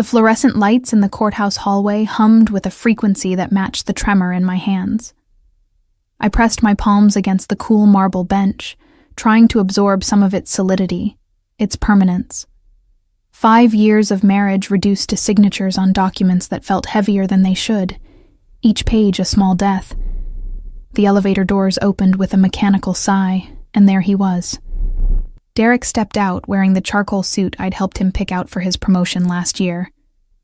The fluorescent lights in the courthouse hallway hummed with a frequency that matched the tremor in my hands. I pressed my palms against the cool marble bench, trying to absorb some of its solidity, its permanence. 5 years of marriage reduced to signatures on documents that felt heavier than they should, each page a small death. The elevator doors opened with a mechanical sigh, and there he was. Derek stepped out wearing the charcoal suit I'd helped him pick out for his promotion last year,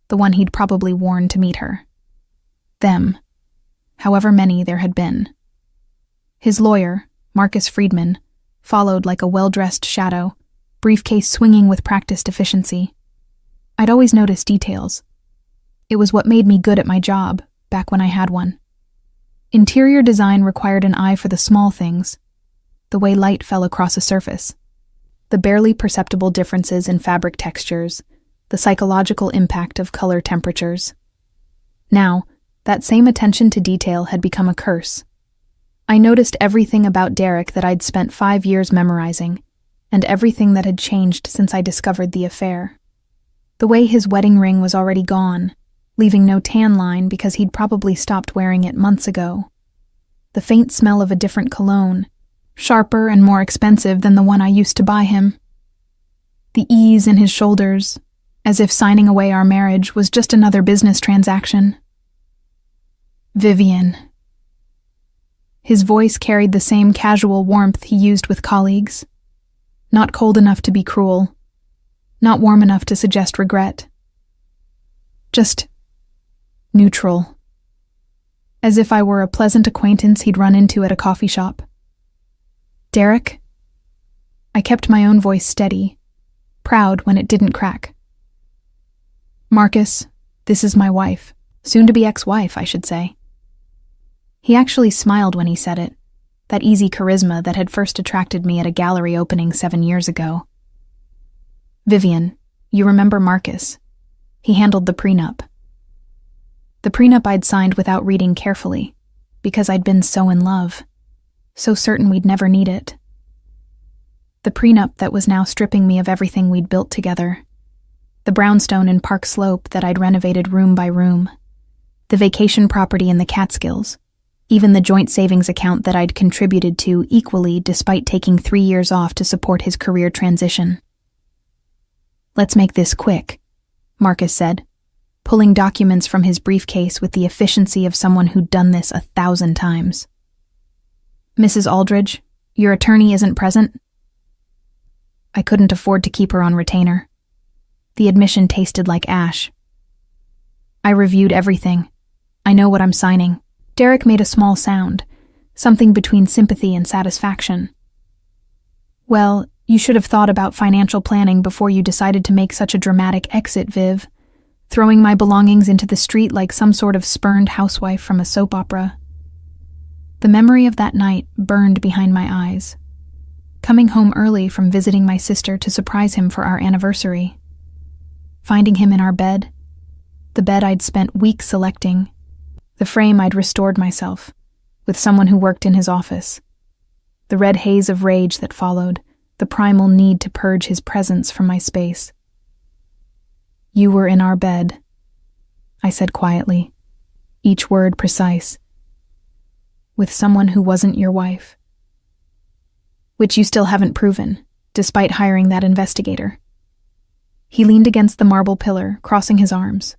the one he'd probably worn to meet her. Them, however many there had been. His lawyer, Marcus Friedman, followed like a well-dressed shadow, briefcase swinging with practiced efficiency. I'd always noticed details. It was what made me good at my job, back when I had one. Interior design required an eye for the small things, the way light fell across a surface, the barely perceptible differences in fabric textures, the psychological impact of color temperatures. Now, that same attention to detail had become a curse. I noticed everything about Derek that I'd spent 5 years memorizing, and everything that had changed since I discovered the affair. The way his wedding ring was already gone, leaving no tan line because he'd probably stopped wearing it months ago. The faint smell of a different cologne, sharper and more expensive than the one I used to buy him. The ease in his shoulders, as if signing away our marriage was just another business transaction. Vivian. His voice carried the same casual warmth he used with colleagues. Not cold enough to be cruel. Not warm enough to suggest regret. Just neutral. As if I were a pleasant acquaintance he'd run into at a coffee shop. Derek? I kept my own voice steady, proud when it didn't crack. Marcus, this is my wife. Soon-to-be ex-wife, I should say. He actually smiled when he said it, that easy charisma that had first attracted me at a gallery opening 7 years ago. Vivian, you remember Marcus. He handled the prenup. The prenup I'd signed without reading carefully, because I'd been so in love, so certain we'd never need it. The prenup that was now stripping me of everything we'd built together. The brownstone in Park Slope that I'd renovated room by room. The vacation property in the Catskills. Even the joint savings account that I'd contributed to equally despite taking 3 years off to support his career transition. Let's make this quick, Marcus said, pulling documents from his briefcase with the efficiency of someone who'd done this 1,000 times. Mrs. Aldridge, your attorney isn't present? I couldn't afford to keep her on retainer. The admission tasted like ash. I reviewed everything. I know what I'm signing. Derek made a small sound, something between sympathy and satisfaction. Well, you should have thought about financial planning before you decided to make such a dramatic exit, Viv, throwing my belongings into the street like some sort of spurned housewife from a soap opera. The memory of that night burned behind my eyes. Coming home early from visiting my sister to surprise him for our anniversary. Finding him in our bed, the bed I'd spent weeks selecting, the frame I'd restored myself, with someone who worked in his office. The red haze of rage that followed, the primal need to purge his presence from my space. You were in our bed, I said quietly, each word precise. With someone who wasn't your wife. Which you still haven't proven, despite hiring that investigator. He leaned against the marble pillar, crossing his arms.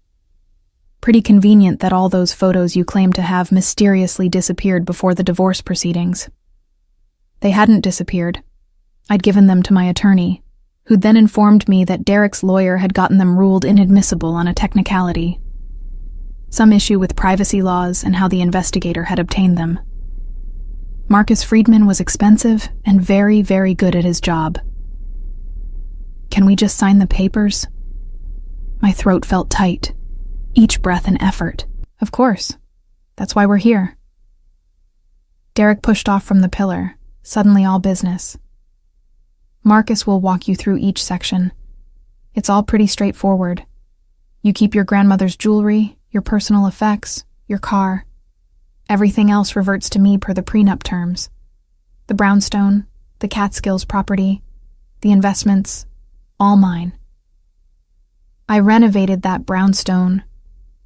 Pretty convenient that all those photos you claim to have mysteriously disappeared before the divorce proceedings. They hadn't disappeared. I'd given them to my attorney, who'd then informed me that Derek's lawyer had gotten them ruled inadmissible on a technicality. Some issue with privacy laws and how the investigator had obtained them. Marcus Friedman was expensive and very, very good at his job. Can we just sign the papers? My throat felt tight, each breath an effort. Of course. That's why we're here. Derek pushed off from the pillar, suddenly all business. Marcus will walk you through each section. It's all pretty straightforward. You keep your grandmother's jewelry, your personal effects, your car. Everything else reverts to me per the prenup terms. The brownstone, the Catskills property, the investments, all mine. I renovated that brownstone,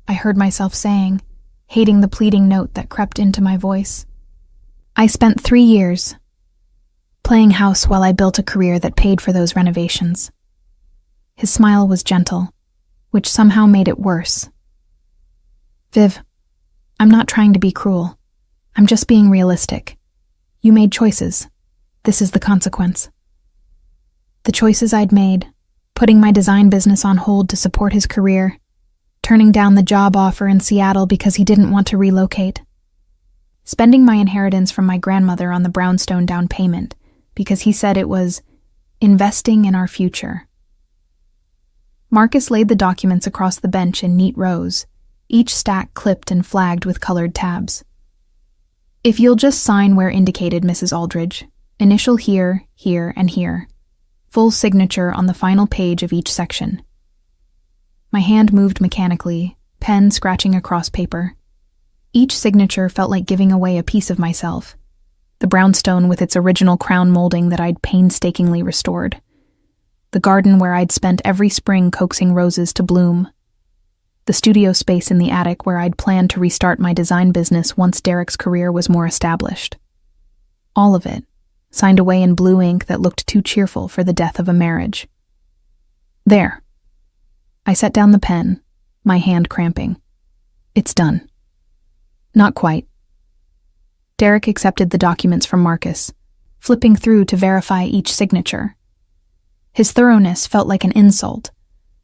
I heard myself saying, hating the pleading note that crept into my voice. I spent 3 years playing house while I built a career that paid for those renovations. His smile was gentle, which somehow made it worse. Viv, I'm not trying to be cruel. I'm just being realistic. You made choices. This is the consequence. The choices I'd made, putting my design business on hold to support his career, turning down the job offer in Seattle because he didn't want to relocate, spending my inheritance from my grandmother on the brownstone down payment because he said it was investing in our future. Marcus laid the documents across the bench in neat rows, each stack clipped and flagged with colored tabs. If you'll just sign where indicated, Mrs. Aldridge, initial here, here, and here. Full signature on the final page of each section. My hand moved mechanically, pen scratching across paper. Each signature felt like giving away a piece of myself. The brownstone with its original crown molding that I'd painstakingly restored. The garden where I'd spent every spring coaxing roses to bloom. The studio space in the attic where I'd planned to restart my design business once Derek's career was more established. All of it, signed away in blue ink that looked too cheerful for the death of a marriage. There. I set down the pen, my hand cramping. It's done. Not quite. Derek accepted the documents from Marcus, flipping through to verify each signature. His thoroughness felt like an insult,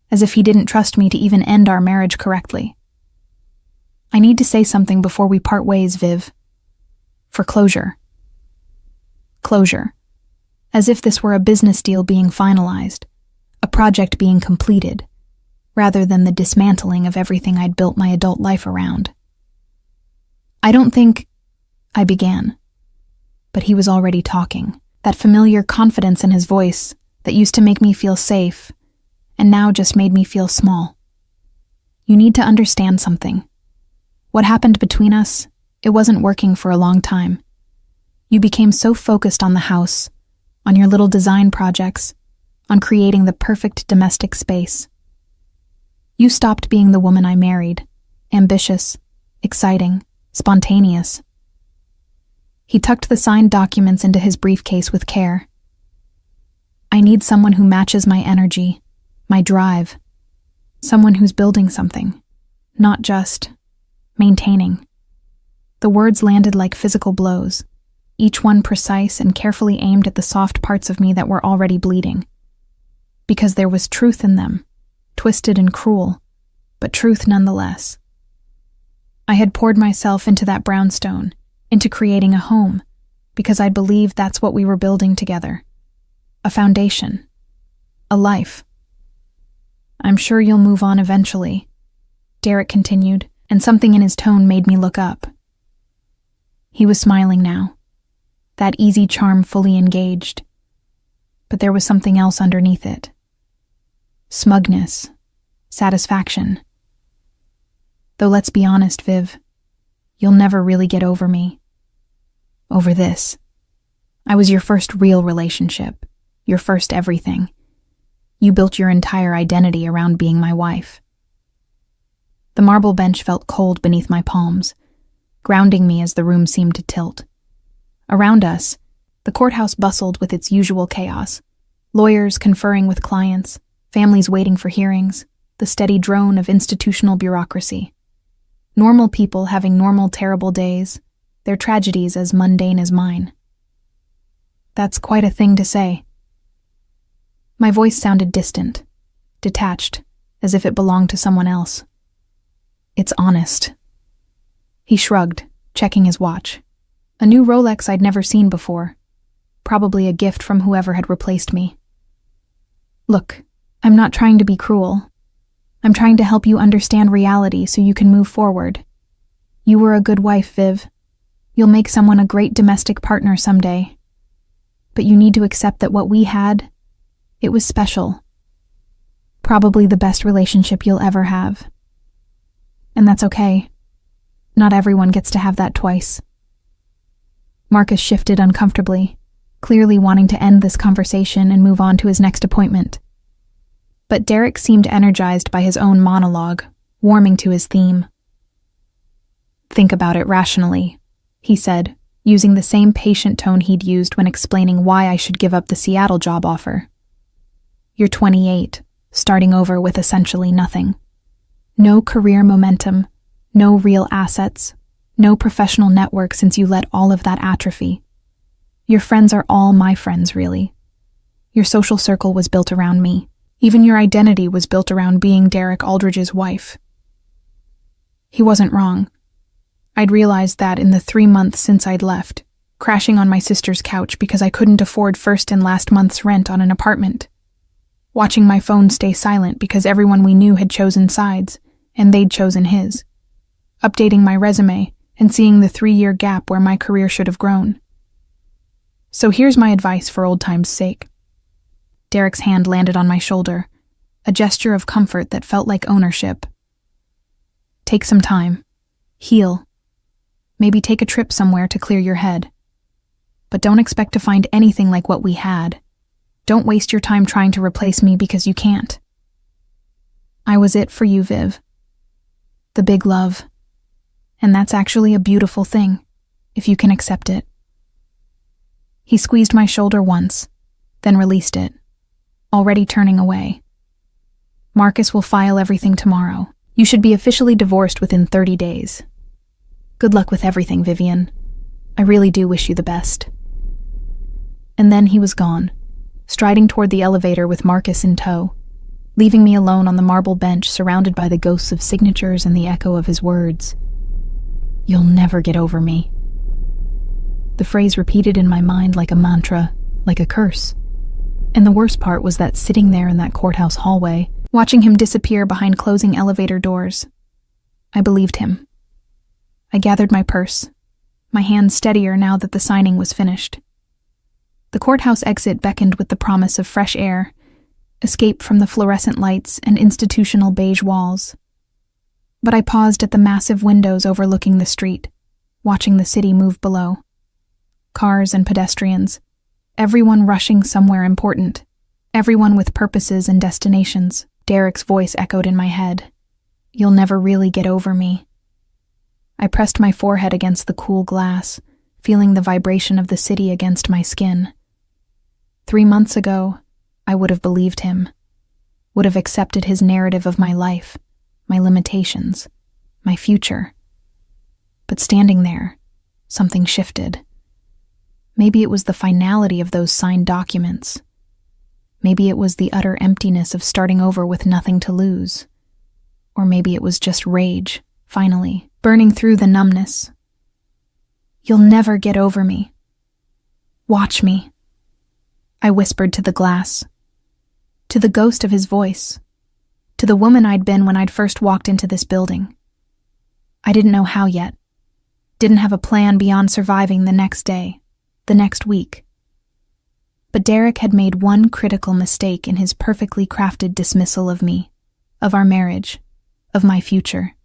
as if he didn't trust me to even end our marriage correctly. I need to say something before we part ways, Viv. For closure. Closure. As if this were a business deal being finalized, a project being completed, rather than the dismantling of everything I'd built my adult life around. I don't think... I began. But he was already talking, that familiar confidence in his voice that used to make me feel safe, and now just made me feel small. You need to understand something. What happened between us, it wasn't working for a long time. You became so focused on the house, on your little design projects, on creating the perfect domestic space. You stopped being the woman I married, ambitious, exciting, spontaneous. He tucked the signed documents into his briefcase with care. I need someone who matches my energy, my drive. Someone who's building something, not just maintaining. The words landed like physical blows, each one precise and carefully aimed at the soft parts of me that were already bleeding. Because there was truth in them, twisted and cruel, but truth nonetheless. I had poured myself into that brownstone, into creating a home, because I believed that's what we were building together. A foundation. A life. I'm sure you'll move on eventually, Derek continued, and something in his tone made me look up. He was smiling now, that easy charm fully engaged, but there was something else underneath it. Smugness, satisfaction. Though let's be honest, Viv, you'll never really get over me. Over this. I was your first real relationship, your first everything. You built your entire identity around being my wife. The marble bench felt cold beneath my palms, grounding me as the room seemed to tilt. Around us, the courthouse bustled with its usual chaos. Lawyers conferring with clients, families waiting for hearings, the steady drone of institutional bureaucracy. Normal people having normal, terrible days, their tragedies as mundane as mine. That's quite a thing to say. My voice sounded distant, detached, as if it belonged to someone else. It's honest. He shrugged, checking his watch. A new Rolex I'd never seen before. Probably a gift from whoever had replaced me. Look, I'm not trying to be cruel. I'm trying to help you understand reality so you can move forward. You were a good wife, Viv. You'll make someone a great domestic partner someday. But you need to accept that what we had, it was special. Probably the best relationship you'll ever have. And that's okay. Not everyone gets to have that twice. Marcus shifted uncomfortably, clearly wanting to end this conversation and move on to his next appointment. But Derek seemed energized by his own monologue, warming to his theme. "Think about it rationally," he said, using the same patient tone he'd used when explaining why I should give up the Seattle job offer. "You're 28, starting over with essentially nothing. No career momentum, no real assets, no professional network since you let all of that atrophy. Your friends are all my friends, really. Your social circle was built around me. Even your identity was built around being Derek Aldridge's wife." He wasn't wrong. I'd realized that in the 3 months since I'd left, crashing on my sister's couch because I couldn't afford first and last month's rent on an apartment. Watching my phone stay silent because everyone we knew had chosen sides, and they'd chosen his. Updating my resume and seeing the 3-year gap where my career should have grown. So here's my advice for old time's sake. Derek's hand landed on my shoulder, a gesture of comfort that felt like ownership. Take some time. Heal. Maybe take a trip somewhere to clear your head. But don't expect to find anything like what we had. Don't waste your time trying to replace me because you can't. I was it for you, Viv. The big love. And that's actually a beautiful thing, if you can accept it. He squeezed my shoulder once, then released it, already turning away. Marcus will file everything tomorrow. You should be officially divorced within 30 days. Good luck with everything, Vivian. I really do wish you the best. And then he was gone, striding toward the elevator with Marcus in tow, leaving me alone on the marble bench surrounded by the ghosts of signatures and the echo of his words. "You'll never get over me." The phrase repeated in my mind like a mantra, like a curse. And the worst part was that sitting there in that courthouse hallway, watching him disappear behind closing elevator doors, I believed him. I gathered my purse, my hands steadier now that the signing was finished. The courthouse exit beckoned with the promise of fresh air, escape from the fluorescent lights and institutional beige walls. But I paused at the massive windows overlooking the street, watching the city move below. Cars and pedestrians, everyone rushing somewhere important, everyone with purposes and destinations. Derek's voice echoed in my head. "You'll never really get over me." I pressed my forehead against the cool glass, feeling the vibration of the city against my skin. 3 months ago, I would have believed him, would have accepted his narrative of my life, my limitations, my future. But standing there, something shifted. Maybe it was the finality of those signed documents. Maybe it was the utter emptiness of starting over with nothing to lose. Or maybe it was just rage, finally, burning through the numbness. "You'll never get over me. Watch me," I whispered to the glass, to the ghost of his voice, to the woman I'd been when I'd first walked into this building. I didn't know how yet, didn't have a plan beyond surviving the next day, the next week. But Derek had made one critical mistake in his perfectly crafted dismissal of me, of our marriage, of my future.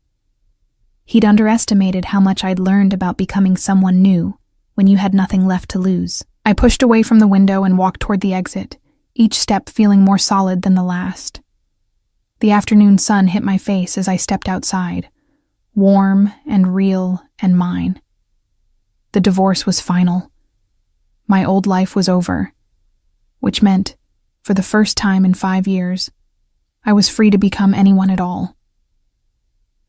He'd underestimated how much I'd learned about becoming someone new when you had nothing left to lose. I pushed away from the window and walked toward the exit, each step feeling more solid than the last. The afternoon sun hit my face as I stepped outside, warm and real and mine. The divorce was final. My old life was over, which meant, for the first time in 5 years, I was free to become anyone at all.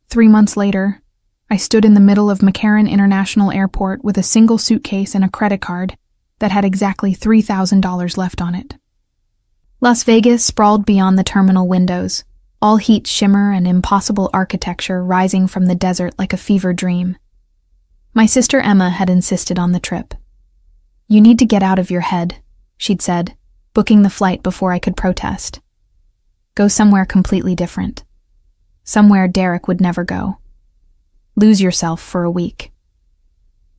3 months later, I stood in the middle of McCarran International Airport with a single suitcase and a credit card that had exactly $3,000 left on it. Las Vegas sprawled beyond the terminal windows, all heat shimmer and impossible architecture rising from the desert like a fever dream. My sister Emma had insisted on the trip. "You need to get out of your head," she'd said, booking the flight before I could protest. "Go somewhere completely different. Somewhere Derek would never go. Lose yourself for a week."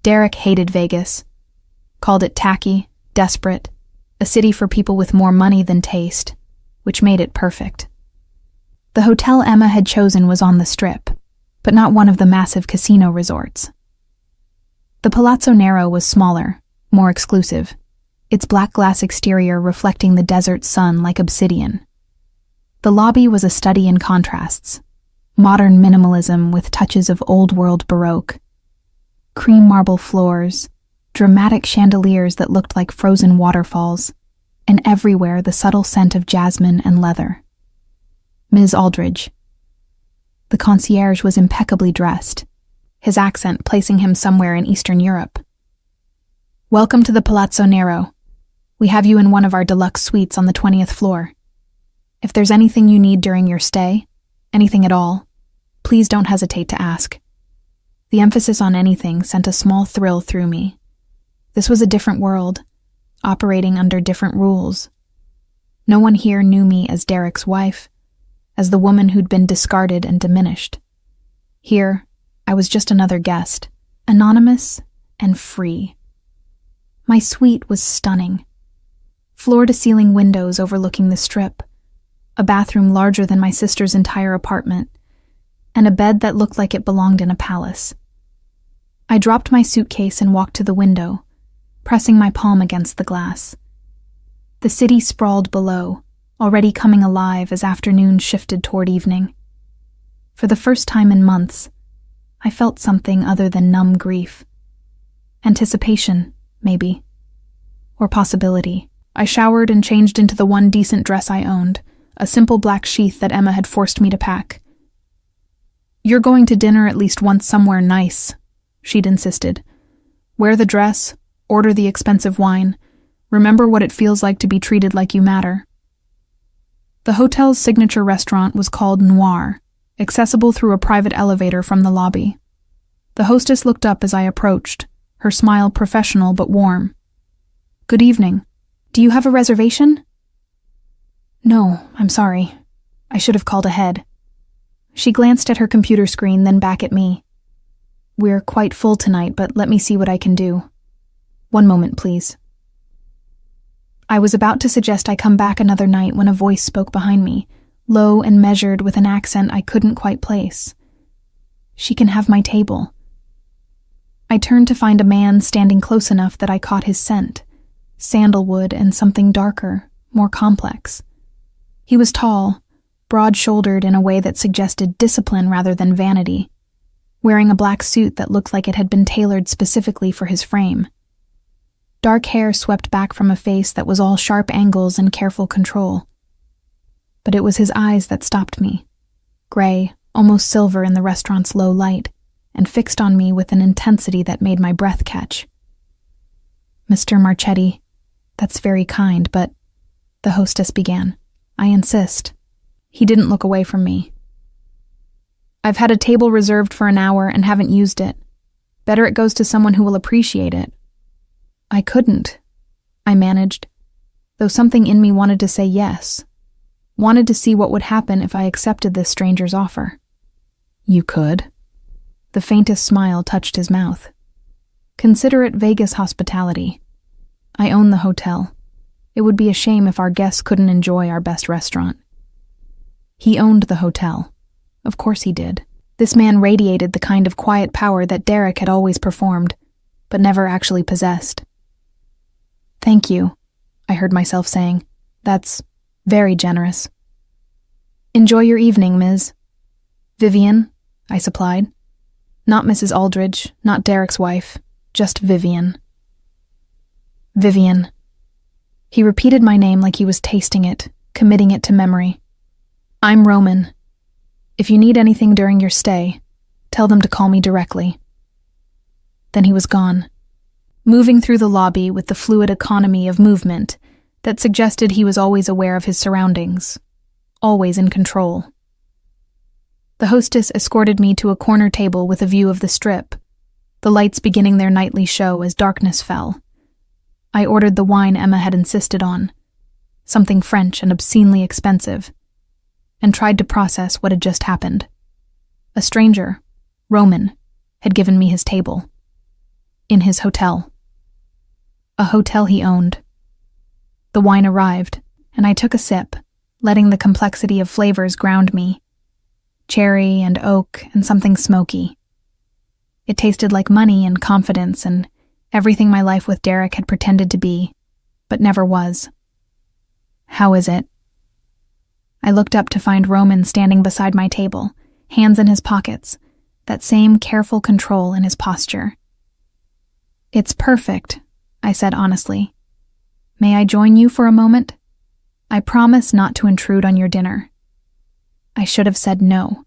Derek hated Vegas, called it tacky, desperate, a city for people with more money than taste, which made it perfect. The hotel Emma had chosen was on the Strip, but not one of the massive casino resorts. The Palazzo Nero was smaller, more exclusive, its black glass exterior reflecting the desert sun like obsidian. The lobby was a study in contrasts. Modern minimalism with touches of old-world Baroque. Cream marble floors, dramatic chandeliers that looked like frozen waterfalls, and everywhere the subtle scent of jasmine and leather. Ms. Aldridge. The concierge was impeccably dressed, his accent placing him somewhere in Eastern Europe. "Welcome to the Palazzo Nero. We have you in one of our deluxe suites on the 20th floor. If there's anything you need during your stay, anything at all, please don't hesitate to ask." The emphasis on anything sent a small thrill through me. This was a different world, operating under different rules. No one here knew me as Derek's wife, as the woman who'd been discarded and diminished. Here, I was just another guest, anonymous and free. My suite was stunning. Floor-to-ceiling windows overlooking the Strip, a bathroom larger than my sister's entire apartment, and a bed that looked like it belonged in a palace. I dropped my suitcase and walked to the window, pressing my palm against the glass. The city sprawled below, already coming alive as afternoon shifted toward evening. For the first time in months, I felt something other than numb grief. Anticipation, maybe. Or possibility. I showered and changed into the one decent dress I owned, a simple black sheath that Emma had forced me to pack. "You're going to dinner at least once somewhere nice," she'd insisted. "Wear the dress, order the expensive wine. Remember what it feels like to be treated like you matter." The hotel's signature restaurant was called Noir, accessible through a private elevator from the lobby. The hostess looked up as I approached, her smile professional but warm. "Good evening. Do you have a reservation?" "No, I'm sorry. I should have called ahead." She glanced at her computer screen, then back at me. "We're quite full tonight, but let me see what I can do. One moment, please." I was about to suggest I come back another night when a voice spoke behind me, low and measured with an accent I couldn't quite place. "She can have my table." I turned to find a man standing close enough that I caught his scent, sandalwood and something darker, more complex. He was tall, broad-shouldered in a way that suggested discipline rather than vanity, wearing a black suit that looked like it had been tailored specifically for his frame. Dark hair swept back from a face that was all sharp angles and careful control. But it was his eyes that stopped me, gray, almost silver in the restaurant's low light, and fixed on me with an intensity that made my breath catch. "Mr. Marchetti, that's very kind, but," the hostess began. "I insist." He didn't look away from me. "I've had a table reserved for an hour and haven't used it. Better it goes to someone who will appreciate it." "I couldn't," I managed, though something in me wanted to say yes, wanted to see what would happen if I accepted this stranger's offer. "You could." The faintest smile touched his mouth. "Consider it Vegas hospitality. I own the hotel. It would be a shame if our guests couldn't enjoy our best restaurant." He owned the hotel. Of course he did. This man radiated the kind of quiet power that Derek had always performed, but never actually possessed. "Thank you," I heard myself saying. "That's very generous." "Enjoy your evening, Ms. Vivian," I supplied. Not Mrs. Aldridge, not Derek's wife, just Vivian. Vivian. He repeated my name like he was tasting it, committing it to memory. "I'm Roman. If you need anything during your stay, tell them to call me directly." Then he was gone, moving through the lobby with the fluid economy of movement that suggested he was always aware of his surroundings, always in control. The hostess escorted me to a corner table with a view of the Strip, the lights beginning their nightly show as darkness fell. I ordered the wine Emma had insisted on, something French and obscenely expensive, and tried to process what had just happened. A stranger, Roman, had given me his table. In his hotel. A hotel he owned. The wine arrived, and I took a sip, letting the complexity of flavors ground me. Cherry and oak and something smoky. It tasted like money and confidence and everything my life with Derek had pretended to be, but never was. "How is it?" I looked up to find Roman standing beside my table, hands in his pockets, that same careful control in his posture. "It's perfect," I said honestly. "May I join you for a moment? I promise not to intrude on your dinner." I should have said no.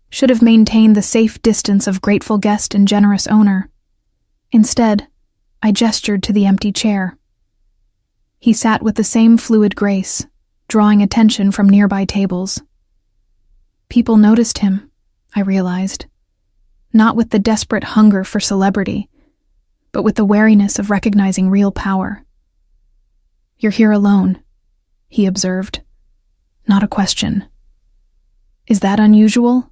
Should have maintained the safe distance of grateful guest and generous owner. Instead, I gestured to the empty chair. He sat with the same fluid grace, drawing attention from nearby tables. People noticed him, I realized, not with the desperate hunger for celebrity, but with the wariness of recognizing real power. "You're here alone," he observed. Not a question. "Is that unusual?"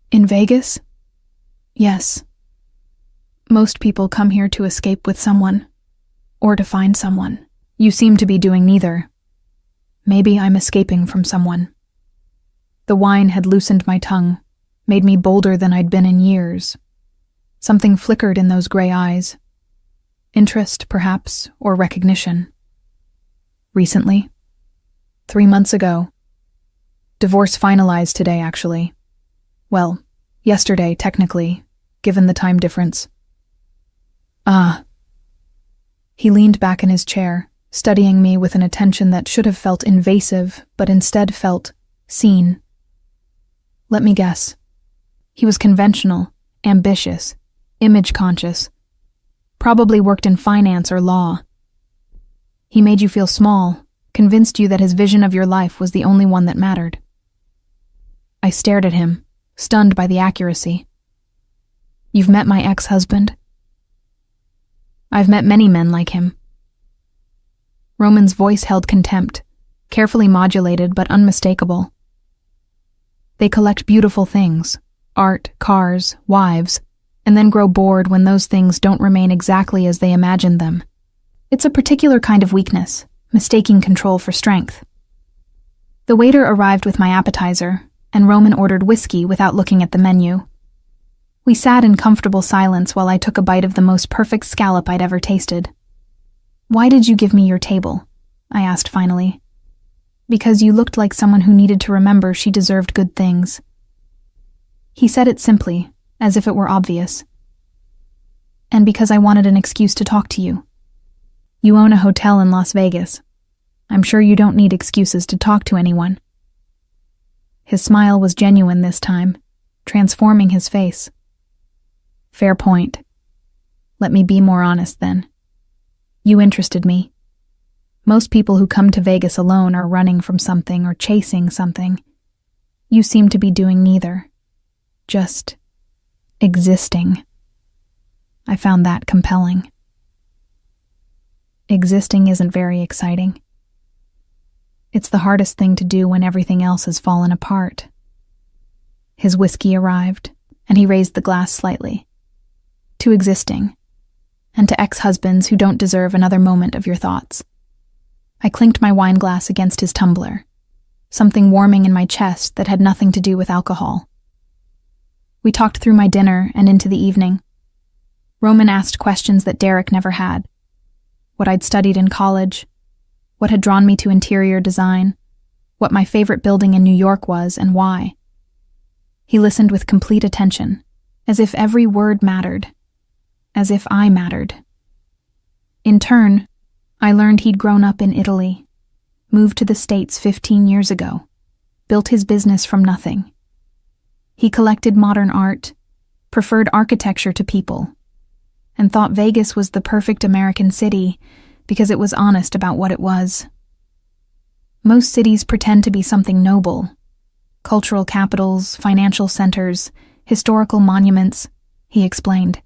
"In Vegas?" "Yes. Most people come here to escape with someone, or to find someone. You seem to be doing neither. Maybe I'm escaping from someone." The wine had loosened my tongue, made me bolder than I'd been in years. Something flickered in those gray eyes. Interest, perhaps, or recognition. Recently? 3 months ago. Divorce finalized today, actually. Well, yesterday, technically, given the time difference. Ah. He leaned back in his chair, studying me with an attention that should have felt invasive, but instead felt seen. Let me guess. He was conventional, ambitious, image-conscious. Probably worked in finance or law. He made you feel small, convinced you that his vision of your life was the only one that mattered. I stared at him, stunned by the accuracy. "You've met my ex-husband?" "I've met many men like him." Roman's voice held contempt, carefully modulated but unmistakable. "They collect beautiful things, art, cars, wives, and then grow bored when those things don't remain exactly as they imagined them. It's a particular kind of weakness, mistaking control for strength." The waiter arrived with my appetizer, and Roman ordered whiskey without looking at the menu. We sat in comfortable silence while I took a bite of the most perfect scallop I'd ever tasted. "Why did you give me your table?" I asked finally. "Because you looked like someone who needed to remember she deserved good things." He said it simply, as if it were obvious. "And because I wanted an excuse to talk to you. You own a hotel in Las Vegas. I'm sure you don't need excuses to talk to anyone." His smile was genuine this time, transforming his face. "Fair point. Let me be more honest then. You interested me. Most people who come to Vegas alone are running from something or chasing something. You seem to be doing neither. Just existing." I found that compelling. Existing isn't very exciting. It's the hardest thing to do when everything else has fallen apart. His whiskey arrived, and he raised the glass slightly. "To existing, and to ex-husbands who don't deserve another moment of your thoughts." I clinked my wine glass against his tumbler, something warming in my chest that had nothing to do with alcohol. We talked through my dinner and into the evening. Roman asked questions that Derek never had. What I'd studied in college, what had drawn me to interior design, what my favorite building in New York was and why. He listened with complete attention, as if every word mattered, as if I mattered. In turn, I learned he'd grown up in Italy, moved to the States 15 years ago, built his business from nothing. He collected modern art, preferred architecture to people, and thought Vegas was the perfect American city because it was honest about what it was. Most cities pretend to be something noble. Cultural capitals, financial centers, historical monuments, he explained.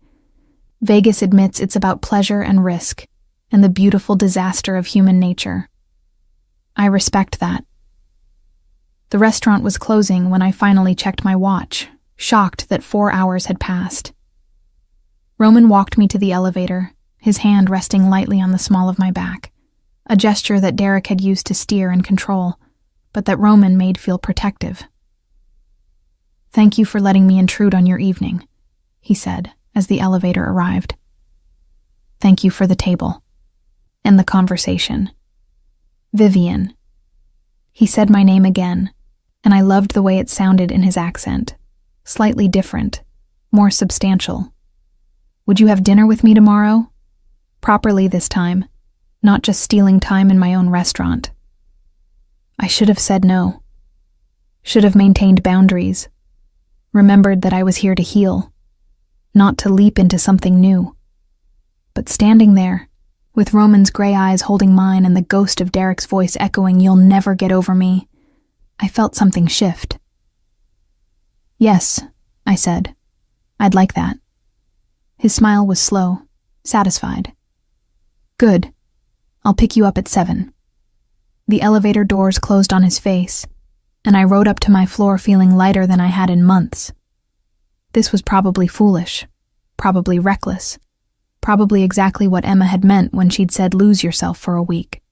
Vegas admits it's about pleasure and risk, and the beautiful disaster of human nature. I respect that. The restaurant was closing when I finally checked my watch, shocked that 4 hours had passed. Roman walked me to the elevator, his hand resting lightly on the small of my back, a gesture that Derek had used to steer and control, but that Roman made feel protective. "Thank you for letting me intrude on your evening," he said as the elevator arrived. "Thank you for the table. And the conversation. Vivian." He said my name again, and I loved the way it sounded in his accent. Slightly different, more substantial. Would you have dinner with me tomorrow? Properly this time, not just stealing time in my own restaurant. I should have said no. Should have maintained boundaries. Remembered that I was here to heal, not to leap into something new. But standing there, with Roman's gray eyes holding mine and the ghost of Derek's voice echoing, "You'll never get over me," I felt something shift. "Yes," I said. "I'd like that." His smile was slow, satisfied. "Good. I'll pick you up at 7. The elevator doors closed on his face, and I rode up to my floor feeling lighter than I had in months. This was probably foolish, probably reckless, probably exactly what Emma had meant when she'd said lose yourself for a week.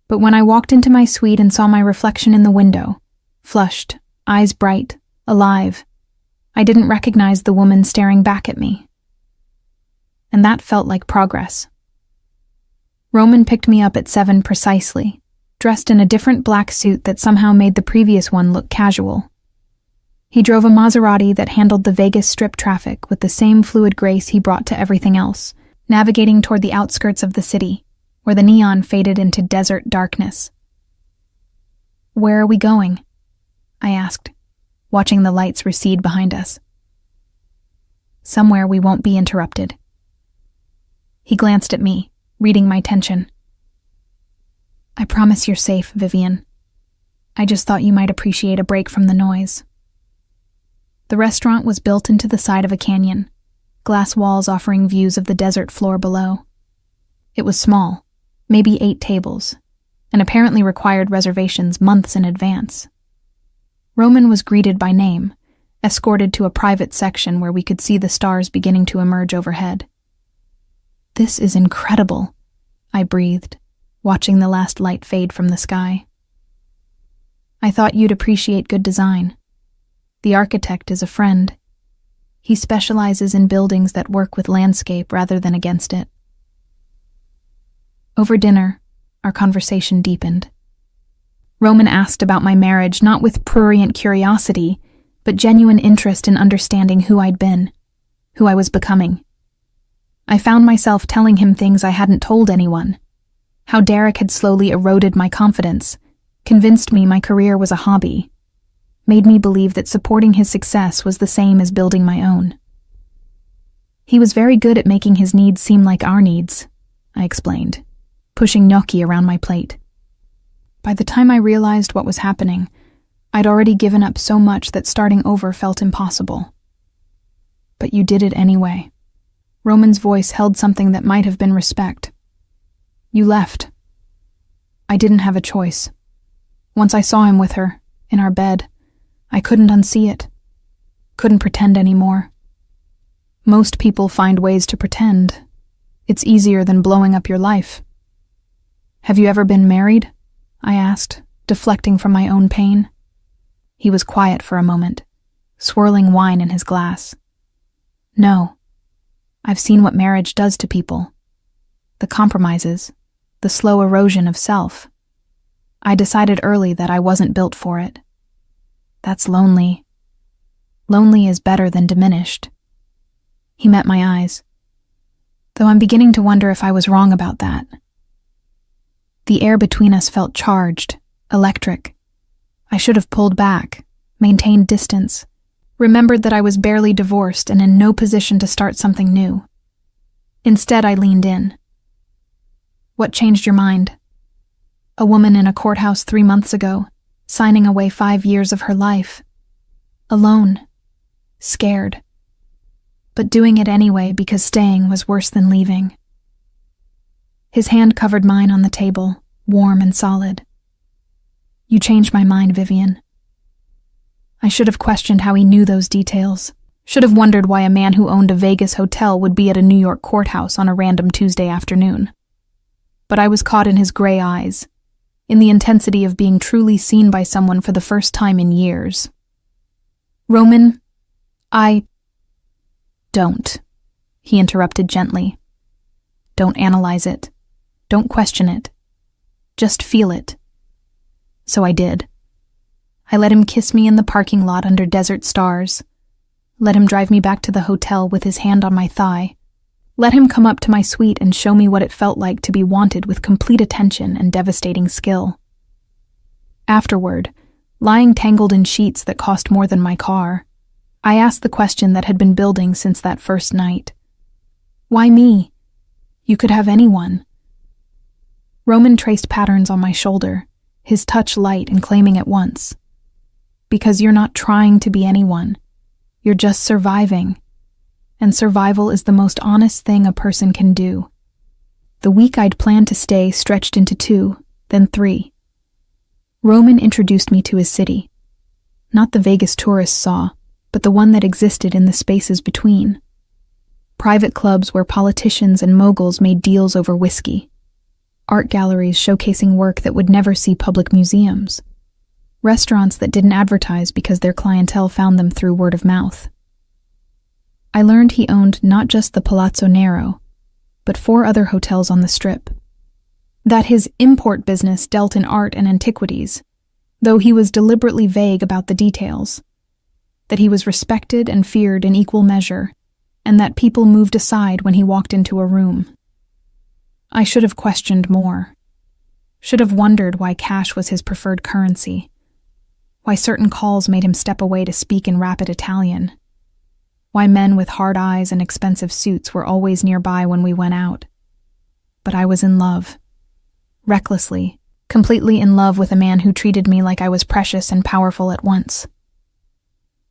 But when I walked into my suite and saw my reflection in the window, flushed, eyes bright, alive, I didn't recognize the woman staring back at me. And that felt like progress. Roman picked me up at 7 precisely, dressed in a different black suit that somehow made the previous one look casual. He drove a Maserati that handled the Vegas Strip traffic with the same fluid grace he brought to everything else, navigating toward the outskirts of the city, where the neon faded into desert darkness. "Where are we going?" I asked, watching the lights recede behind us. "Somewhere we won't be interrupted." He glanced at me, reading my tension. "I promise you're safe, Vivian. I just thought you might appreciate a break from the noise." The restaurant was built into the side of a canyon, glass walls offering views of the desert floor below. It was small, maybe 8 tables, and apparently required reservations months in advance. Roman was greeted by name, escorted to a private section where we could see the stars beginning to emerge overhead. "This is incredible," I breathed, watching the last light fade from the sky. "I thought you'd appreciate good design. The architect is a friend. He specializes in buildings that work with landscape rather than against it." Over dinner, our conversation deepened. Roman asked about my marriage not with prurient curiosity, but genuine interest in understanding who I'd been, who I was becoming. I found myself telling him things I hadn't told anyone. How Derek had slowly eroded my confidence, convinced me my career was a hobby, made me believe that supporting his success was the same as building my own. He was very good at making his needs seem like our needs, I explained, pushing gnocchi around my plate. By the time I realized what was happening, I'd already given up so much that starting over felt impossible. "But you did it anyway." Roman's voice held something that might have been respect. "You left. I didn't have a choice. Once I saw him with her, in our bed, I couldn't unsee it. Couldn't pretend anymore. Most people find ways to pretend. It's easier than blowing up your life." "Have you ever been married?" I asked, deflecting from my own pain. He was quiet for a moment, swirling wine in his glass. "No. I've seen what marriage does to people. The compromises, the slow erosion of self. I decided early that I wasn't built for it. That's lonely. Lonely is better than diminished." He met my eyes, though I'm beginning to wonder if I was wrong about that. The air between us felt charged, electric. I should have pulled back, maintained distance, remembered that I was barely divorced and in no position to start something new. Instead, I leaned in. "What changed your mind?" A woman in a courthouse 3 months ago, signing away 5 years of her life. Alone. Scared. But doing it anyway because staying was worse than leaving. His hand covered mine on the table, warm and solid. "You changed my mind, Vivian." I should have questioned how he knew those details. Should have wondered why a man who owned a Vegas hotel would be at a New York courthouse on a random Tuesday afternoon. But I was caught in his gray eyes, in the intensity of being truly seen by someone for the first time in years. "Roman, Don't," he interrupted gently. "Don't analyze it. Don't question it. Just feel it. So I did. I let him kiss me in the parking lot under desert stars. Let him drive me back to the hotel with his hand on my thigh. Let him come up to my suite and show me what it felt like to be wanted with complete attention and devastating skill. Afterward, lying tangled in sheets that cost more than my car, I asked the question that had been building since that first night. Why me? You could have anyone. Roman traced patterns on my shoulder, his touch light and claiming at once. Because you're not trying to be anyone. You're just surviving. And survival is the most honest thing a person can do. The week I'd planned to stay stretched into 2, then 3. Roman introduced me to his city. Not the Vegas tourists saw, but the one that existed in the spaces between. Private clubs where politicians and moguls made deals over whiskey. Art galleries showcasing work that would never see public museums. Restaurants that didn't advertise because their clientele found them through word of mouth. I learned he owned not just the Palazzo Nero, but 4 other hotels on the Strip. That his import business dealt in art and antiquities, though he was deliberately vague about the details. That he was respected and feared in equal measure, and that people moved aside when he walked into a room. I should have questioned more. Should have wondered why cash was his preferred currency. Why certain calls made him step away to speak in rapid Italian. Why men with hard eyes and expensive suits were always nearby when we went out. But I was in love. Recklessly, completely in love with a man who treated me like I was precious and powerful at once.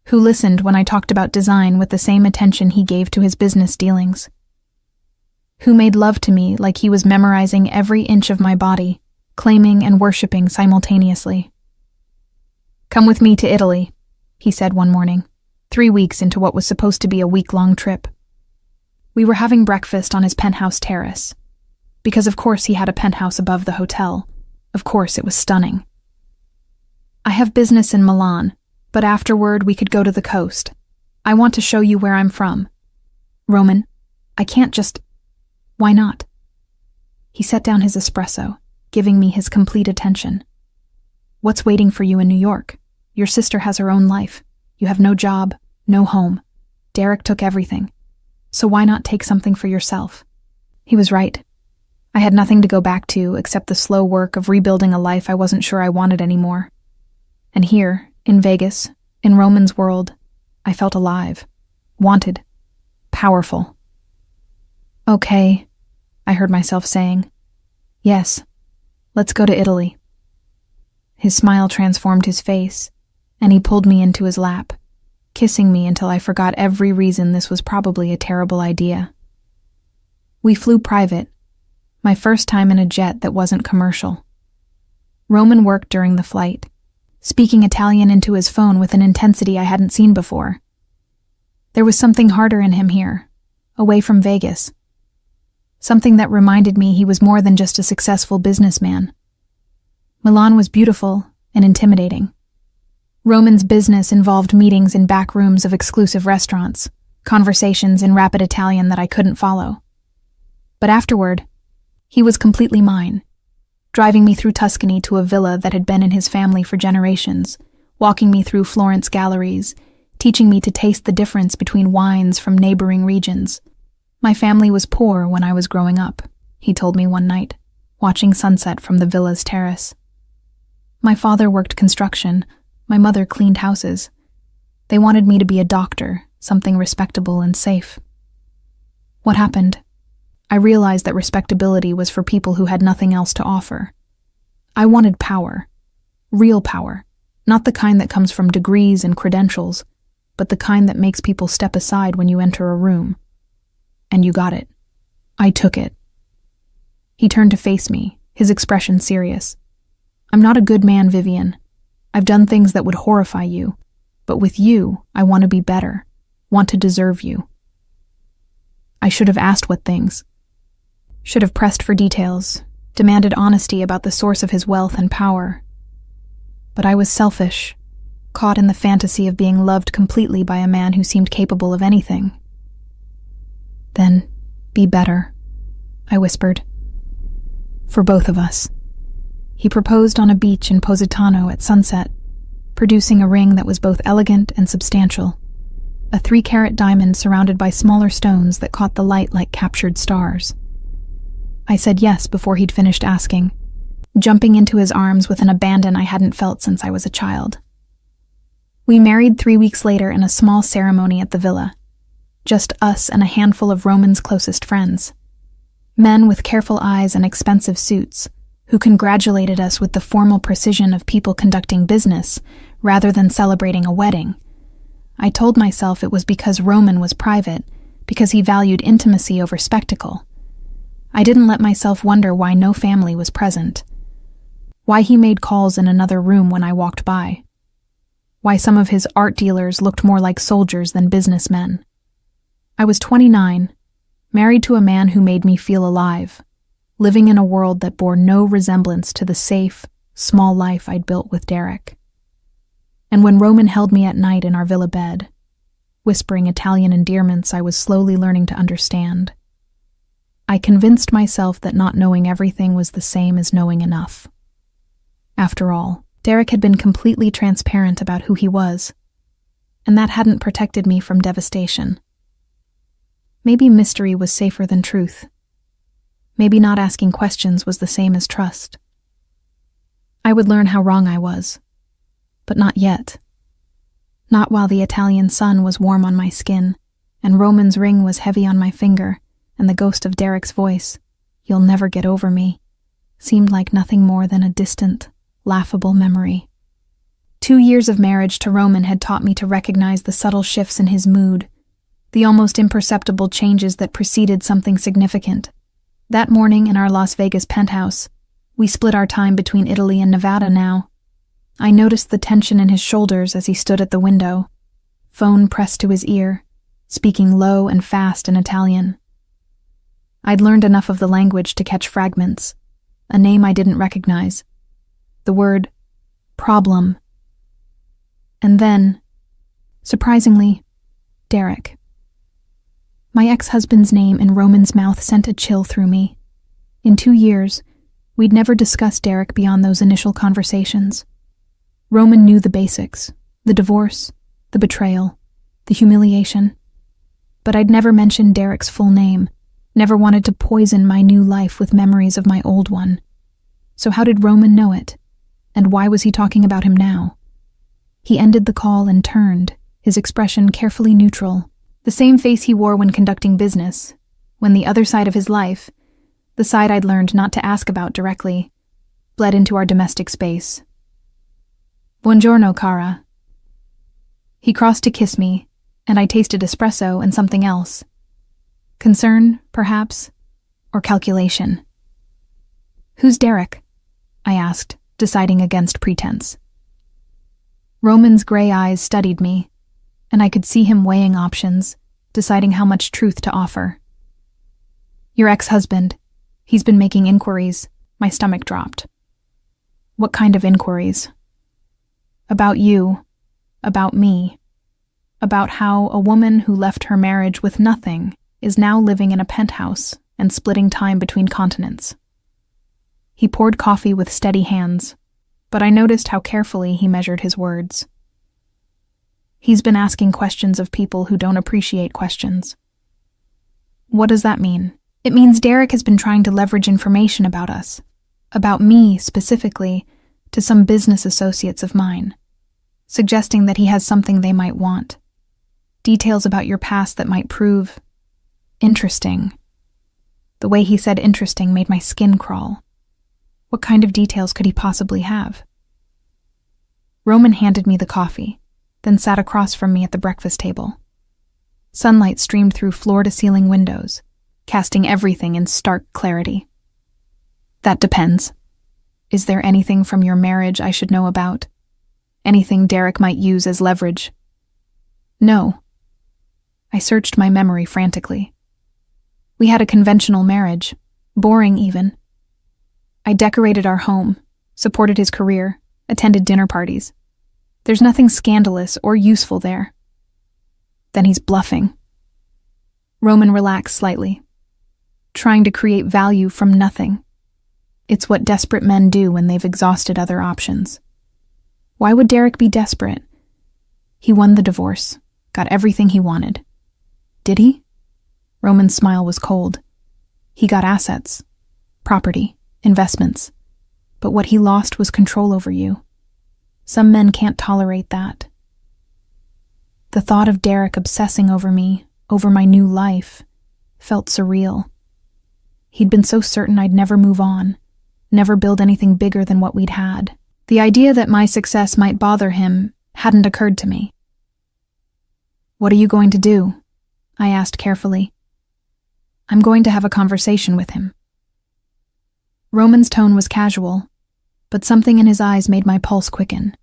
Who listened when I talked about design with the same attention he gave to his business dealings. Who made love to me like he was memorizing every inch of my body, claiming and worshipping simultaneously. "Come with me to Italy," he said one morning, 3 weeks into what was supposed to be a week-long trip. We were having breakfast on his penthouse terrace. Because of course he had a penthouse above the hotel. Of course it was stunning. "I have business in Milan, but afterward we could go to the coast. I want to show you where I'm from." "Roman, I can't just..." "Why not?" He set down his espresso, giving me his complete attention. "What's waiting for you in New York? Your sister has her own life. You have no job, no home. Derek took everything. So why not take something for yourself?" He was right. I had nothing to go back to except the slow work of rebuilding a life I wasn't sure I wanted anymore. And here, in Vegas, in Roman's world, I felt alive, wanted, powerful. "Okay," I heard myself saying. "Yes, let's go to Italy." His smile transformed his face, and he pulled me into his lap, kissing me until I forgot every reason this was probably a terrible idea. We flew private, my first time in a jet that wasn't commercial. Roman worked during the flight, speaking Italian into his phone with an intensity I hadn't seen before. There was something harder in him here, away from Vegas. Something that reminded me he was more than just a successful businessman. Milan was beautiful and intimidating. Roman's business involved meetings in back rooms of exclusive restaurants, conversations in rapid Italian that I couldn't follow. But afterward, he was completely mine, driving me through Tuscany to a villa that had been in his family for generations, walking me through Florence galleries, teaching me to taste the difference between wines from neighboring regions. "My family was poor when I was growing up," he told me one night, watching sunset from the villa's terrace. "My father worked construction, my mother cleaned houses. They wanted me to be a doctor, something respectable and safe. What happened? I realized that respectability was for people who had nothing else to offer. I wanted power. Real power. Not the kind that comes from degrees and credentials, but the kind that makes people step aside when you enter a room. And you got it. I took it." He turned to face me, his expression serious. "I'm not a good man, Vivian. I've done things that would horrify you, but with you, I want to be better, want to deserve you." I should have asked what things. Should have pressed for details, demanded honesty about the source of his wealth and power. But I was selfish, caught in the fantasy of being loved completely by a man who seemed capable of anything. "Then, be better," I whispered. "For both of us." He proposed on a beach in Positano at sunset, producing a ring that was both elegant and substantial, a 3-carat diamond surrounded by smaller stones that caught the light like captured stars. I said yes before he'd finished asking, jumping into his arms with an abandon I hadn't felt since I was a child. We married 3 weeks later in a small ceremony at the villa, just us and a handful of Roman's closest friends, men with careful eyes and expensive suits, who congratulated us with the formal precision of people conducting business rather than celebrating a wedding. I told myself it was because Roman was private, because he valued intimacy over spectacle. I didn't let myself wonder why no family was present, why he made calls in another room when I walked by, why some of his art dealers looked more like soldiers than businessmen. I was 29, married to a man who made me feel alive, living in a world that bore no resemblance to the safe, small life I'd built with Derek. And when Roman held me at night in our villa bed, whispering Italian endearments I was slowly learning to understand, I convinced myself that not knowing everything was the same as knowing enough. After all, Derek had been completely transparent about who he was, and that hadn't protected me from devastation. Maybe mystery was safer than truth. Maybe not asking questions was the same as trust. I would learn how wrong I was, but not yet. Not while the Italian sun was warm on my skin, and Roman's ring was heavy on my finger, and the ghost of Derek's voice, "You'll never get over me," seemed like nothing more than a distant, laughable memory. 2 years of marriage to Roman had taught me to recognize the subtle shifts in his mood, the almost imperceptible changes that preceded something significant. That morning in our Las Vegas penthouse, we split our time between Italy and Nevada now. I noticed the tension in his shoulders as he stood at the window, phone pressed to his ear, speaking low and fast in Italian. I'd learned enough of the language to catch fragments, a name I didn't recognize, the word problem. And then, surprisingly, Derek. My ex-husband's name in Roman's mouth sent a chill through me. In 2 years, we'd never discussed Derek beyond those initial conversations. Roman knew the basics, the divorce, the betrayal, the humiliation. But I'd never mentioned Derek's full name, never wanted to poison my new life with memories of my old one. So how did Roman know it? And why was he talking about him now? He ended the call and turned, his expression carefully neutral, the same face he wore when conducting business, when the other side of his life, the side I'd learned not to ask about directly, bled into our domestic space. "Buongiorno, cara." He crossed to kiss me, and I tasted espresso and something else. Concern, perhaps, or calculation. "Who's Derek?" I asked, deciding against pretense. Roman's gray eyes studied me, and I could see him weighing options, deciding how much truth to offer. "Your ex-husband. He's been making inquiries." My stomach dropped. "What kind of inquiries?" "About you, about me, about how a woman who left her marriage with nothing is now living in a penthouse and splitting time between continents." He poured coffee with steady hands, but I noticed how carefully he measured his words. He's been asking questions of people who don't appreciate questions. What does that mean? It means Derek has been trying to leverage information about us, about me specifically, to some business associates of mine, suggesting that he has something they might want, details about your past that might prove interesting. The way he said interesting made my skin crawl. What kind of details could he possibly have? Roman handed me the coffee, then sat across from me at the breakfast table. Sunlight streamed through floor-to-ceiling windows, casting everything in stark clarity. "That depends. Is there anything from your marriage I should know about? Anything Derek might use as leverage?" "No." I searched my memory frantically. We had a conventional marriage, boring even. I decorated our home, supported his career, attended dinner parties. There's nothing scandalous or useful there. Then he's bluffing. Roman relaxed slightly, trying to create value from nothing. It's what desperate men do when they've exhausted other options. Why would Derek be desperate? He won the divorce, got everything he wanted. Did he? Roman's smile was cold. He got assets, property, investments. But what he lost was control over you. Some men can't tolerate that. The thought of Derek obsessing over me, over my new life, felt surreal. He'd been so certain I'd never move on, never build anything bigger than what we'd had. The idea that my success might bother him hadn't occurred to me. "What are you going to do?" I asked carefully. "I'm going to have a conversation with him." Roman's tone was casual, but something in his eyes made my pulse quicken.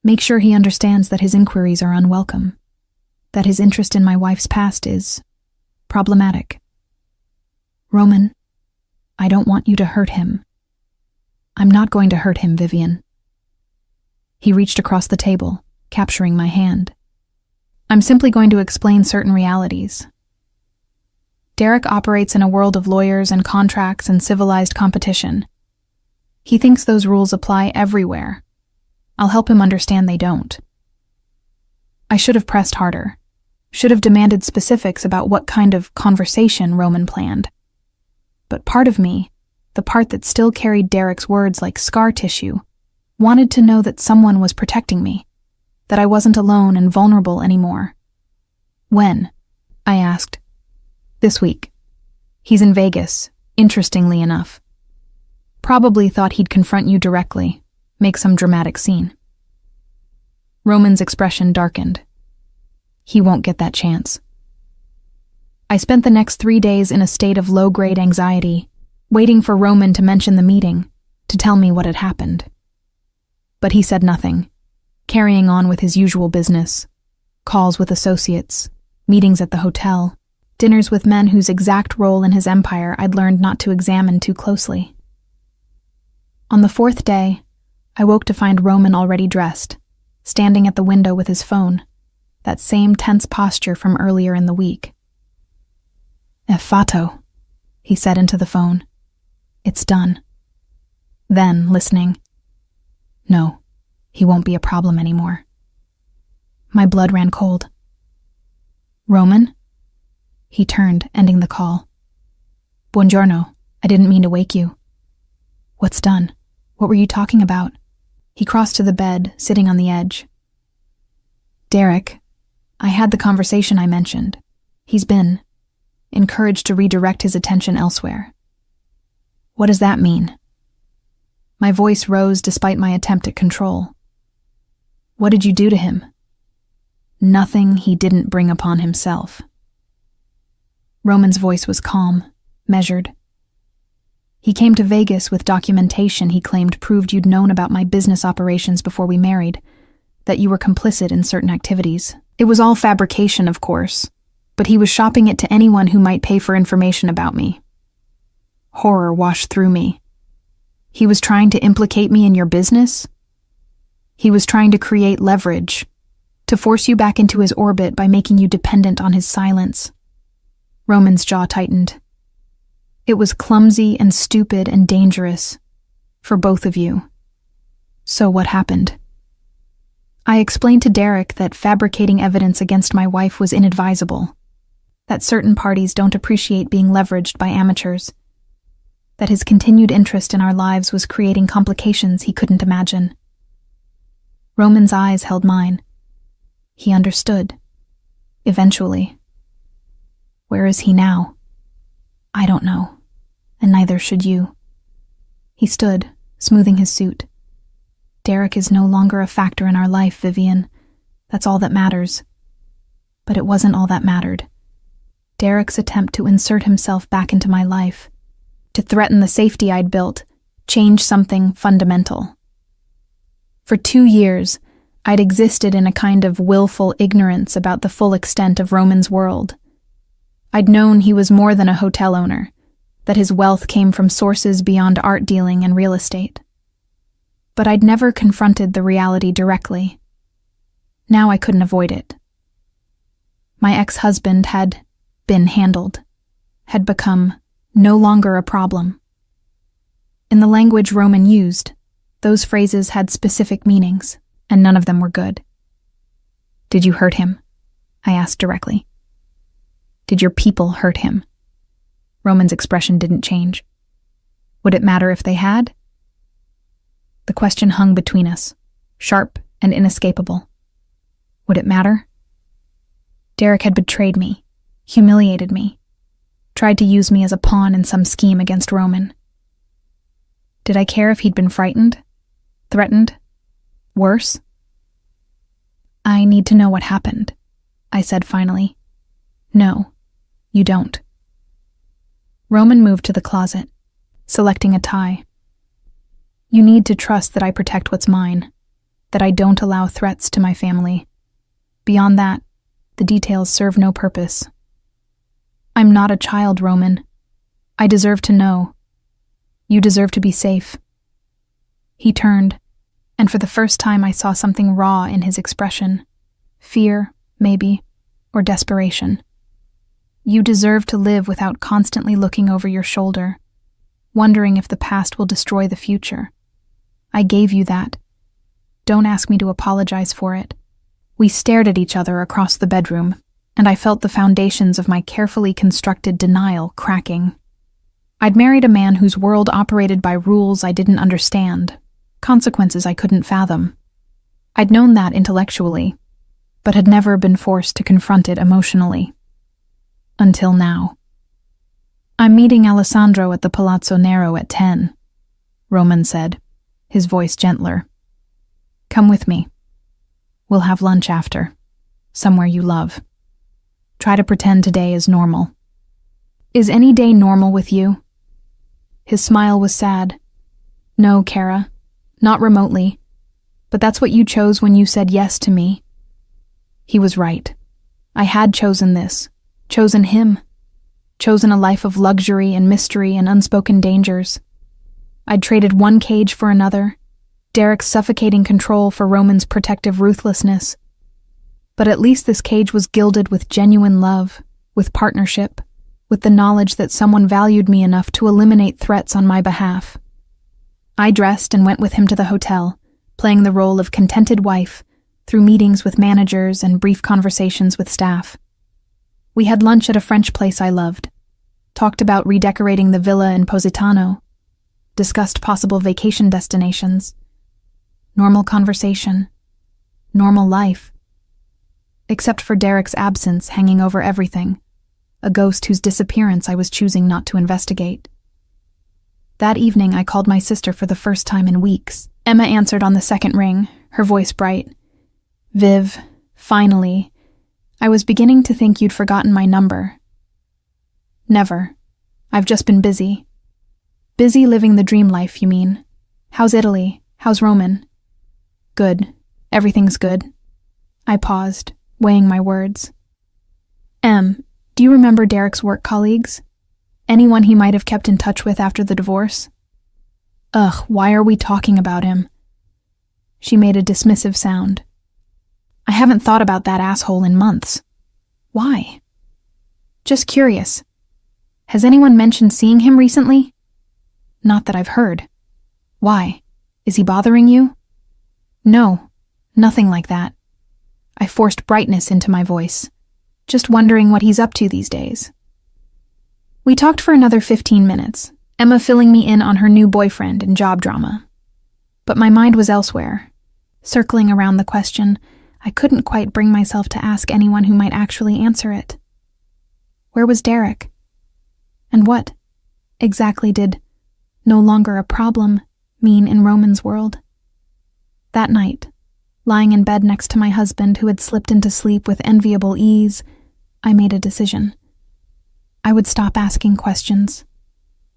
Make sure he understands that his inquiries are unwelcome, that his interest in my wife's past is problematic. Roman, I don't want you to hurt him. I'm not going to hurt him, Vivian. He reached across the table, capturing my hand. I'm simply going to explain certain realities. Derek operates in a world of lawyers and contracts and civilized competition. He thinks those rules apply everywhere. I'll help him understand they don't. I should have pressed harder, should have demanded specifics about what kind of conversation Roman planned. But part of me, the part that still carried Derek's words like scar tissue, wanted to know that someone was protecting me, that I wasn't alone and vulnerable anymore. When? I asked. This week. He's in Vegas, interestingly enough. Probably thought he'd confront you directly, make some dramatic scene. Roman's expression darkened. He won't get that chance. I spent the next 3 days in a state of low-grade anxiety, waiting for Roman to mention the meeting, to tell me what had happened. But he said nothing, carrying on with his usual business, calls with associates, meetings at the hotel, dinners with men whose exact role in his empire I'd learned not to examine too closely. On the 4th day, I woke to find Roman already dressed, standing at the window with his phone, that same tense posture from earlier in the week. "Effato," he said into the phone. "It's done." Then, listening, "No, he won't be a problem anymore." My blood ran cold. "Roman?" He turned, ending the call. "Buongiorno, I didn't mean to wake you." "What's done? What were you talking about?" He crossed to the bed, sitting on the edge. "Derek, I had the conversation I mentioned. He's been encouraged to redirect his attention elsewhere." "What does that mean?" My voice rose despite my attempt at control. "What did you do to him?" "Nothing he didn't bring upon himself." Roman's voice was calm, measured. "He came to Vegas with documentation he claimed proved you'd known about my business operations before we married, that you were complicit in certain activities. It was all fabrication, of course, but he was shopping it to anyone who might pay for information about me." Horror washed through me. He was trying to implicate me in your business? He was trying to create leverage, to force you back into his orbit by making you dependent on his silence. Roman's jaw tightened. It was clumsy and stupid and dangerous, for both of you. So what happened? I explained to Derek that fabricating evidence against my wife was inadvisable, that certain parties don't appreciate being leveraged by amateurs, that his continued interest in our lives was creating complications he couldn't imagine. Roman's eyes held mine. He understood. Eventually. Where is he now? I don't know, and neither should you. He stood, smoothing his suit. Derek is no longer a factor in our life, Vivian. That's all that matters. But it wasn't all that mattered. Derek's attempt to insert himself back into my life, to threaten the safety I'd built, change something fundamental. For 2 years, I'd existed in a kind of willful ignorance about the full extent of Roman's world. I'd known he was more than a hotel owner, that his wealth came from sources beyond art dealing and real estate. But I'd never confronted the reality directly. Now I couldn't avoid it. My ex-husband had been handled, had become no longer a problem. In the language Roman used, those phrases had specific meanings, and none of them were good. "Did you hurt him?" I asked directly. "Did your people hurt him?" Roman's expression didn't change. Would it matter if they had? The question hung between us, sharp and inescapable. Would it matter? Derek had betrayed me, humiliated me, tried to use me as a pawn in some scheme against Roman. Did I care if he'd been frightened? Threatened? Worse? "I need to know what happened," I said finally. "No, you don't." Roman moved to the closet, selecting a tie. "You need to trust that I protect what's mine, that I don't allow threats to my family. Beyond that, the details serve no purpose. I'm not a child, Roman. I deserve to know. You deserve to be safe." He turned, and for the first time I saw something raw in his expression. Fear, maybe, or desperation. "You deserve to live without constantly looking over your shoulder, wondering if the past will destroy the future. I gave you that. Don't ask me to apologize for it." We stared at each other across the bedroom, and I felt the foundations of my carefully constructed denial cracking. I'd married a man whose world operated by rules I didn't understand, consequences I couldn't fathom. I'd known that intellectually, but had never been forced to confront it emotionally. Until now. "I'm meeting Alessandro at the Palazzo Nero at 10, Roman said, his voice gentler. "Come with me. We'll have lunch after, somewhere you love. Try to pretend today is normal." "Is any day normal with you?" His smile was sad. "No, Kara, not remotely. But that's what you chose when you said yes to me." He was right. I had chosen this, chosen him, chosen a life of luxury and mystery and unspoken dangers. I'd traded one cage for another, Derek's suffocating control for Roman's protective ruthlessness. But at least this cage was gilded with genuine love, with partnership, with the knowledge that someone valued me enough to eliminate threats on my behalf. I dressed and went with him to the hotel, playing the role of contented wife through meetings with managers and brief conversations with staff. We had lunch at a French place I loved, talked about redecorating the villa in Positano, discussed possible vacation destinations. Normal conversation. Normal life. Except for Derek's absence hanging over everything, a ghost whose disappearance I was choosing not to investigate. That evening I called my sister for the first time in weeks. Emma answered on the second ring, her voice bright. "Viv, finally. I was beginning to think you'd forgotten my number." "Never. I've just been busy." "Busy living the dream life, you mean? How's Italy? How's Roman?" "Good. Everything's good." I paused, weighing my words. Do you remember Derek's work colleagues? Anyone he might have kept in touch with after the divorce?" "Ugh, why are we talking about him?" She made a dismissive sound. "I haven't thought about that asshole in months." "Why?" "Just curious. Has anyone mentioned seeing him recently?" "Not that I've heard." "Why? Is he bothering you?" "No, nothing like that." I forced brightness into my voice. "Just wondering what he's up to these days." We talked for another 15 minutes, Emma filling me in on her new boyfriend and job drama. But my mind was elsewhere, circling around the question I couldn't quite bring myself to ask anyone who might actually answer it. Where was Derek? And what, exactly, did "no longer a problem" mean in Roman's world? That night, lying in bed next to my husband who had slipped into sleep with enviable ease, I made a decision. I would stop asking questions,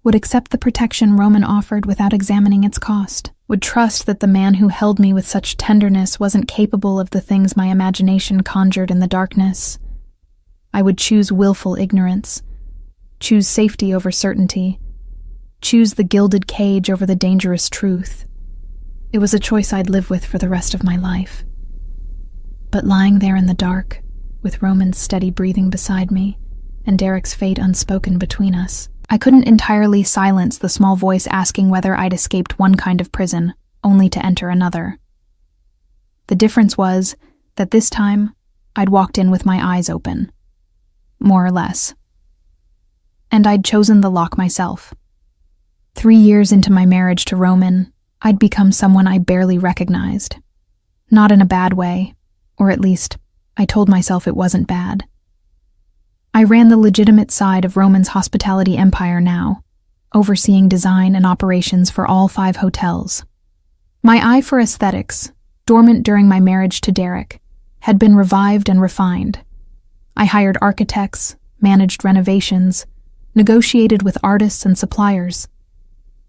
would accept the protection Roman offered without examining its cost, would trust that the man who held me with such tenderness wasn't capable of the things my imagination conjured in the darkness. I would choose willful ignorance, choose safety over certainty, choose the gilded cage over the dangerous truth. It was a choice I'd live with for the rest of my life. But lying there in the dark, with Roman's steady breathing beside me, and Derek's fate unspoken between us, I couldn't entirely silence the small voice asking whether I'd escaped one kind of prison, only to enter another. The difference was that this time, I'd walked in with my eyes open. More or less. And I'd chosen the lock myself. 3 years into my marriage to Roman, I'd become someone I barely recognized. Not in a bad way, or at least, I told myself it wasn't bad. I ran the legitimate side of Roman's hospitality empire now, overseeing design and operations for all 5 hotels. My eye for aesthetics, dormant during my marriage to Derek, had been revived and refined. I hired architects, managed renovations, negotiated with artists and suppliers.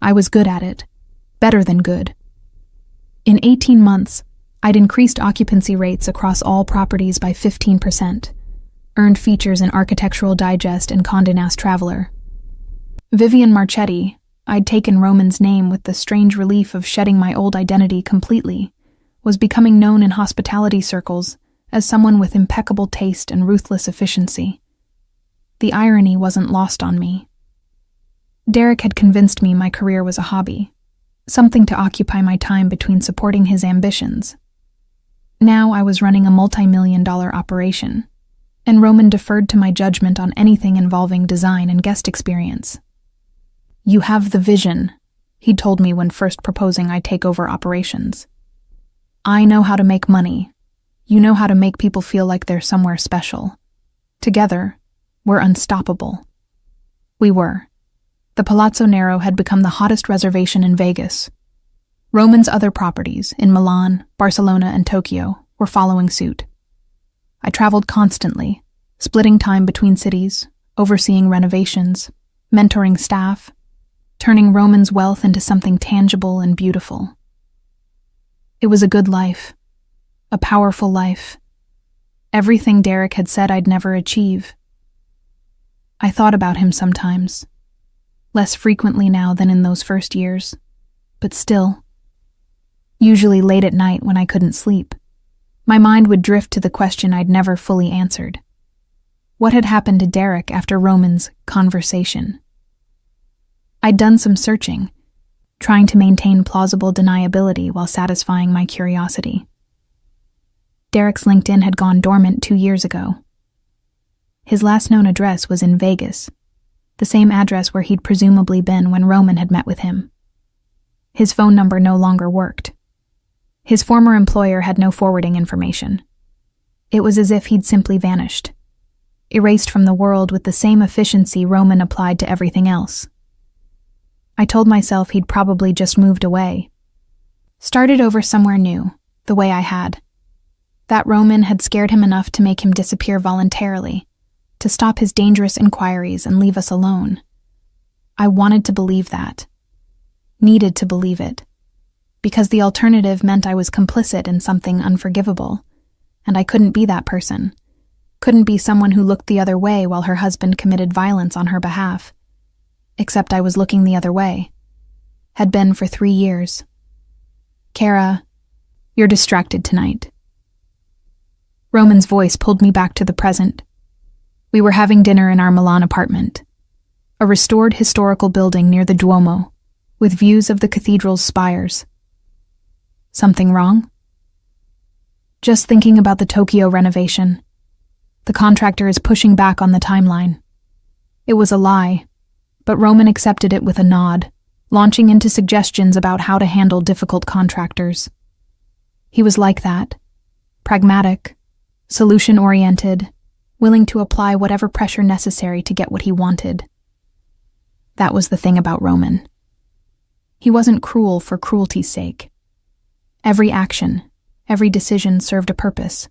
I was good at it, better than good. In 18 months, I'd increased occupancy rates across all properties by 15%, earned features in Architectural Digest and Condé Nast Traveler. Vivian Marchetti, I'd taken Roman's name with the strange relief of shedding my old identity completely, was becoming known in hospitality circles as someone with impeccable taste and ruthless efficiency. The irony wasn't lost on me. Derek had convinced me my career was a hobby, something to occupy my time between supporting his ambitions. Now I was running a multi-million-dollar operation, and Roman deferred to my judgment on anything involving design and guest experience. "You have the vision," he'd told me when first proposing I take over operations. "I know how to make money. You know how to make people feel like they're somewhere special. Together, we're unstoppable." We were. The Palazzo Nero had become the hottest reservation in Vegas. Roman's other properties in Milan, Barcelona, and Tokyo were following suit. I traveled constantly, splitting time between cities, overseeing renovations, mentoring staff, turning Roman's wealth into something tangible and beautiful. It was a good life, a powerful life, everything Derek had said I'd never achieve. I thought about him sometimes, less frequently now than in those first years, but still. Usually late at night when I couldn't sleep, my mind would drift to the question I'd never fully answered. What had happened to Derek after Roman's conversation? I'd done some searching, trying to maintain plausible deniability while satisfying my curiosity. Derek's LinkedIn had gone dormant 2 years ago. His last known address was in Vegas, the same address where he'd presumably been when Roman had met with him. His phone number no longer worked. His former employer had no forwarding information. It was as if he'd simply vanished, erased from the world with the same efficiency Roman applied to everything else. I told myself he'd probably just moved away, started over somewhere new, the way I had. That Roman had scared him enough to make him disappear voluntarily, to stop his dangerous inquiries and leave us alone. I wanted to believe that. Needed to believe it. Because the alternative meant I was complicit in something unforgivable, and I couldn't be that person. Couldn't be someone who looked the other way while her husband committed violence on her behalf. Except I was looking the other way. Had been for 3 years. "Kara, you're distracted tonight." Roman's voice pulled me back to the present. We were having dinner in our Milan apartment, a restored historical building near the Duomo, with views of the cathedral's spires. "Something wrong?" "Just thinking about the Tokyo renovation. The contractor is pushing back on the timeline." It was a lie, but Roman accepted it with a nod, launching into suggestions about how to handle difficult contractors. He was like that, pragmatic, solution-oriented, willing to apply whatever pressure necessary to get what he wanted. That was the thing about Roman. He wasn't cruel for cruelty's sake. Every action, every decision served a purpose.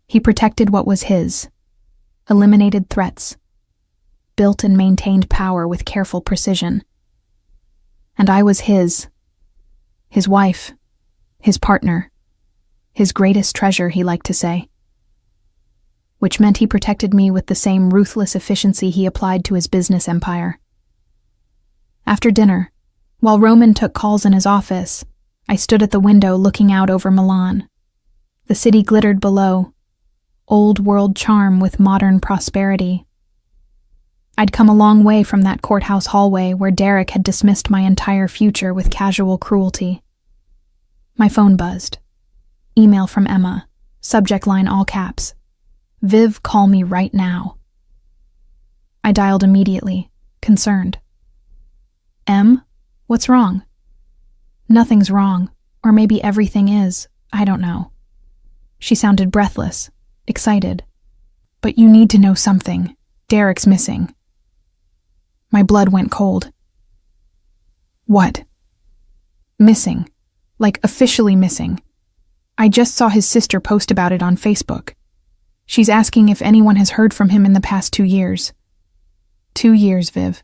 He protected what was his, eliminated threats, built and maintained power with careful precision. And I was his wife, his partner, his greatest treasure, he liked to say. Which meant he protected me with the same ruthless efficiency he applied to his business empire. After dinner, while Roman took calls in his office, I stood at the window looking out over Milan. The city glittered below, old world charm with modern prosperity. I'd come a long way from that courthouse hallway where Derek had dismissed my entire future with casual cruelty. My phone buzzed. Email from Emma. Subject line all caps. Viv, call me right now. I dialed immediately, concerned. Em, what's wrong? Nothing's wrong, or maybe everything is, I don't know. She sounded breathless, excited. But you need to know something. Derek's missing. My blood went cold. What? Missing. Like officially missing. I just saw his sister post about it on Facebook. She's asking if anyone has heard from him in the past 2 years. 2 years, Viv.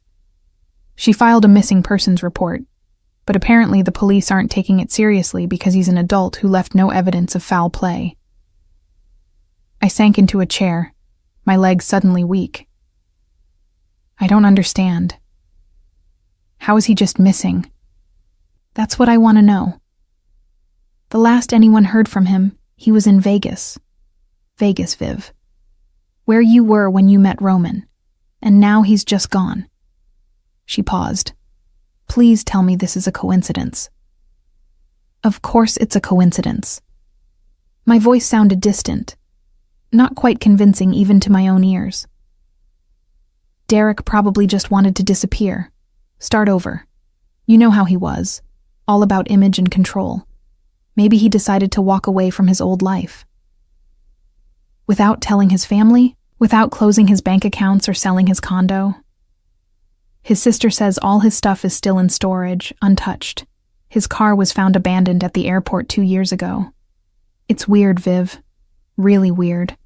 She filed a missing persons report, but apparently the police aren't taking it seriously because he's an adult who left no evidence of foul play. I sank into a chair, my legs suddenly weak. I don't understand. How is he just missing? That's what I want to know. The last anyone heard from him, he was in Vegas. Vegas, Viv. Where you were when you met Roman. And now he's just gone. She paused. Please tell me this is a coincidence. Of course it's a coincidence. My voice sounded distant, not quite convincing even to my own ears. Derek probably just wanted to disappear. Start over. You know how he was. All about image and control. Maybe he decided to walk away from his old life. Without telling his family? Without closing his bank accounts or selling his condo? His sister says all his stuff is still in storage, untouched. His car was found abandoned at the airport 2 years ago. It's weird, Viv. Really weird.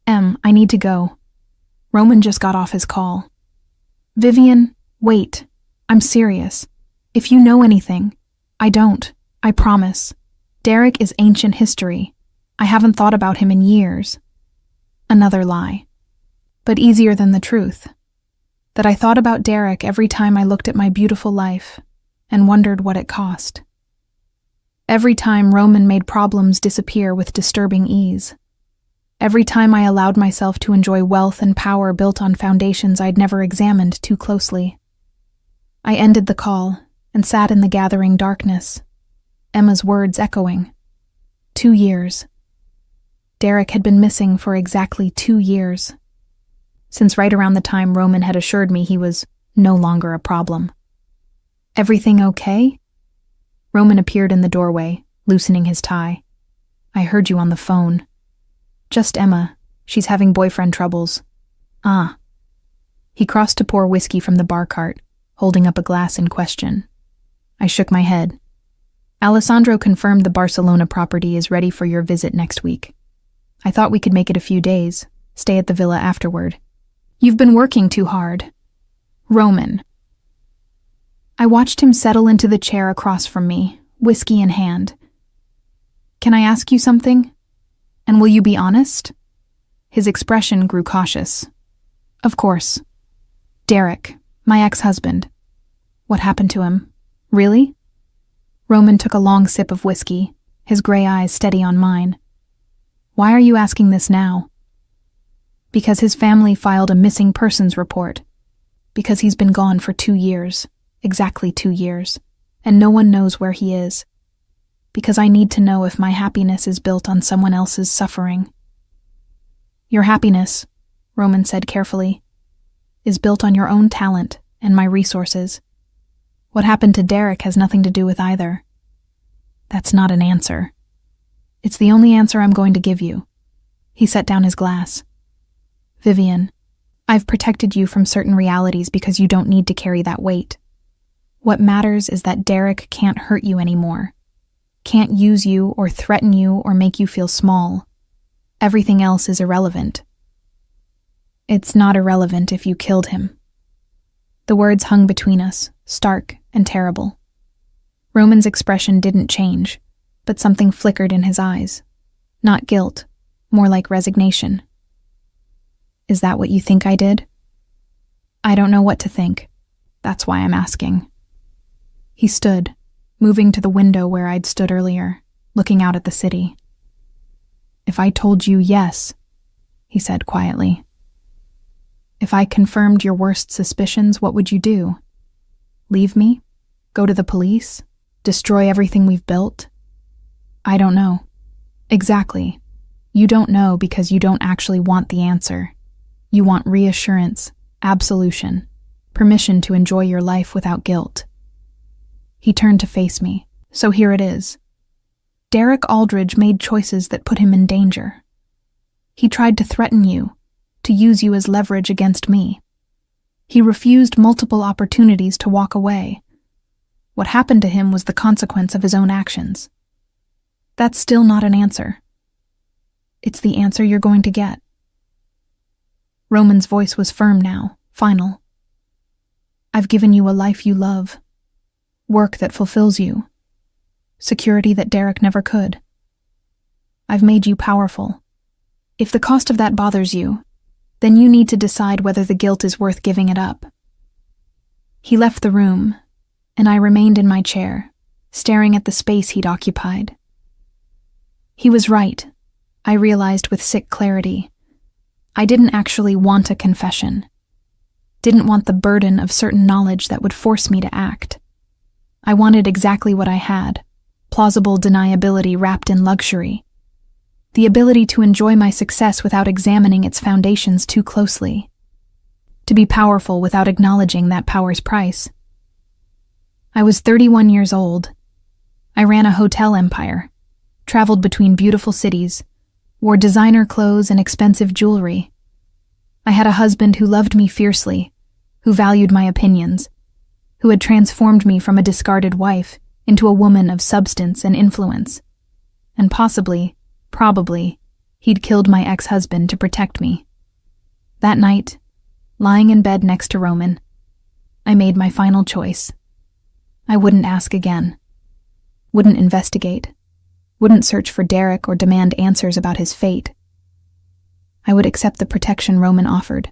Em, I need to go. Roman just got off his call. Vivian, wait. I'm serious. If you know anything, I don't. I promise. Derek is ancient history. I haven't thought about him in years. Another lie. But easier than the truth. That I thought about Derek every time I looked at my beautiful life and wondered what it cost. Every time Roman made problems disappear with disturbing ease. Every time I allowed myself to enjoy wealth and power built on foundations I'd never examined too closely. I ended the call and sat in the gathering darkness, Emma's words echoing. 2 years. Derek had been missing for exactly 2 years. Since right around the time Roman had assured me he was no longer a problem. Everything okay? Roman appeared in the doorway, loosening his tie. I heard you on the phone. Just Emma. She's having boyfriend troubles. Ah. He crossed to pour whiskey from the bar cart, holding up a glass in question. I shook my head. Alessandro confirmed the Barcelona property is ready for your visit next week. I thought we could make it a few days, stay at the villa afterward. You've been working too hard. Roman. I watched him settle into the chair across from me, whiskey in hand. Can I ask you something? And will you be honest? His expression grew cautious. Of course. Derek, my ex-husband. What happened to him? Really? Roman took a long sip of whiskey, his gray eyes steady on mine. Why are you asking this now? Because his family filed a missing persons report. Because he's been gone for 2 years, exactly 2 years, and no one knows where he is. Because I need to know if my happiness is built on someone else's suffering. Your happiness, Roman said carefully, is built on your own talent and my resources. What happened to Derek has nothing to do with either. That's not an answer. It's the only answer I'm going to give you. He set down his glass. Vivian, I've protected you from certain realities because you don't need to carry that weight. What matters is that Derek can't hurt you anymore. Can't use you or threaten you or make you feel small. Everything else is irrelevant. It's not irrelevant if you killed him. The words hung between us, stark and terrible. Roman's expression didn't change, but something flickered in his eyes. Not guilt, more like resignation. Is that what you think I did? I don't know what to think. That's why I'm asking. He stood, moving to the window where I'd stood earlier, looking out at the city. If I told you yes, he said quietly, If I confirmed your worst suspicions, what would you do? Leave me? Go to the police? Destroy everything we've built? I don't know. Exactly. You don't know because you don't actually want the answer. You want reassurance, absolution, permission to enjoy your life without guilt. He turned to face me. So here it is. Derek Aldridge made choices that put him in danger. He tried to threaten you, to use you as leverage against me. He refused multiple opportunities to walk away. What happened to him was the consequence of his own actions. That's still not an answer. It's the answer you're going to get. Roman's voice was firm now, final. I've given you a life you love, work that fulfills you, security that Derek never could. I've made you powerful. If the cost of that bothers you, then you need to decide whether the guilt is worth giving it up. He left the room, and I remained in my chair, staring at the space he'd occupied. He was right, I realized with sick clarity. I didn't actually want a confession. Didn't want the burden of certain knowledge that would force me to act. I wanted exactly what I had, plausible deniability wrapped in luxury. The ability to enjoy my success without examining its foundations too closely. To be powerful without acknowledging that power's price. I was 31 years old. I ran a hotel empire, traveled between beautiful cities, wore designer clothes and expensive jewelry. I had a husband who loved me fiercely, who valued my opinions, who had transformed me from a discarded wife into a woman of substance and influence. And probably, he'd killed my ex-husband to protect me. That night, lying in bed next to Roman, I made my final choice. I wouldn't ask again. Wouldn't investigate. Wouldn't search for Derek or demand answers about his fate. I would accept the protection Roman offered,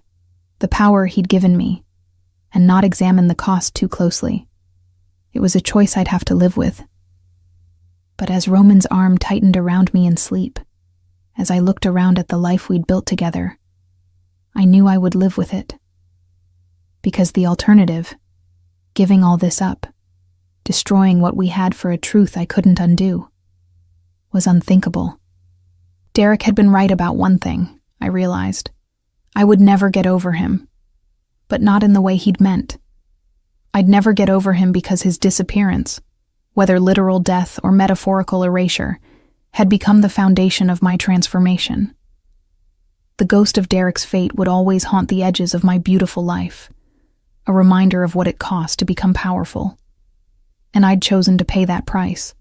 the power he'd given me, and not examine the cost too closely. It was a choice I'd have to live with. But as Roman's arm tightened around me in sleep, as I looked around at the life we'd built together, I knew I would live with it. Because the alternative, giving all this up, destroying what we had for a truth I couldn't undo, was unthinkable. Derek had been right about one thing, I realized. I would never get over him, but not in the way he'd meant. I'd never get over him because his disappearance, whether literal death or metaphorical erasure, had become the foundation of my transformation. The ghost of Derek's fate would always haunt the edges of my beautiful life, a reminder of what it cost to become powerful. And I'd chosen to pay that price.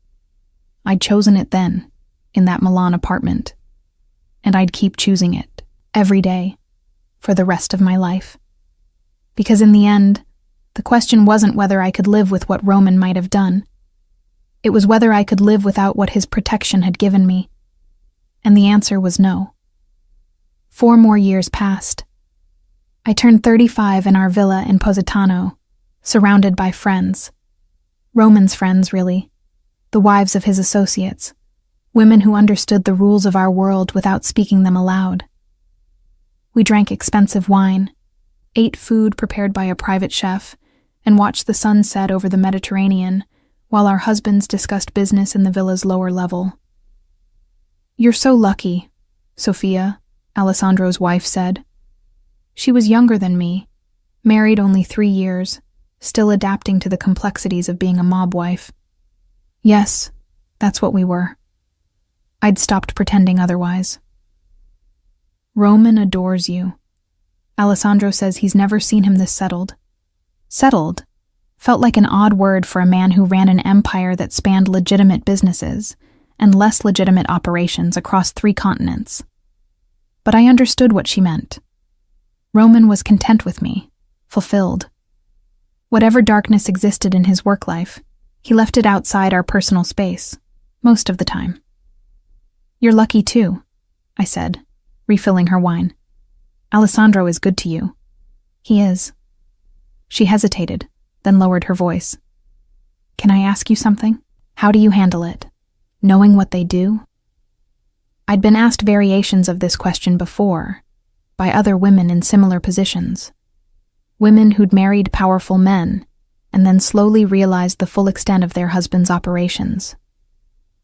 I'd chosen it then, in that Milan apartment. And I'd keep choosing it, every day, for the rest of my life. Because in the end, the question wasn't whether I could live with what Roman might have done. It was whether I could live without what his protection had given me. And the answer was no. 4 more years passed. I turned 35 in our villa in Positano, surrounded by friends. Roman's friends, really. The wives of his associates. Women who understood the rules of our world without speaking them aloud. We drank expensive wine, ate food prepared by a private chef, and watched the sun set over the Mediterranean, while our husbands discussed business in the villa's lower level. "You're so lucky," Sophia, Alessandro's wife, said. She was younger than me, married only 3 years, still adapting to the complexities of being a mob wife. Yes, that's what we were. I'd stopped pretending otherwise. Roman adores you. Alessandro says he's never seen him this settled. Settled felt like an odd word for a man who ran an empire that spanned legitimate businesses and less legitimate operations across 3 continents. But I understood what she meant. Roman was content with me, fulfilled. Whatever darkness existed in his work life, he left it outside our personal space, most of the time. "You're lucky too," I said, refilling her wine. "Alessandro is good to you." "He is." She hesitated, then lowered her voice. "Can I ask you something? How do you handle it? Knowing what they do?" I'd been asked variations of this question before, by other women in similar positions. Women who'd married powerful men and then slowly realized the full extent of their husbands' operations.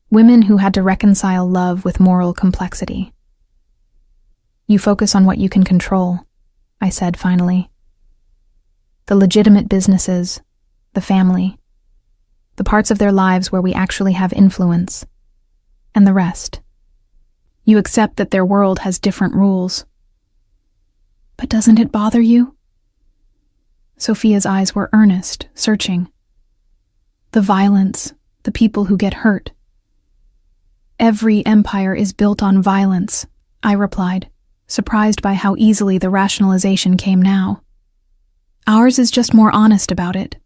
Women who had to reconcile love with moral complexity. "You focus on what you can control," I said finally. "The legitimate businesses, the family, the parts of their lives where we actually have influence, and the rest. You accept that their world has different rules." "But doesn't it bother you?" Sophia's eyes were earnest, searching. "The violence, the people who get hurt." "Every empire is built on violence," I replied, surprised by how easily the rationalization came now. "Ours is just more honest about it.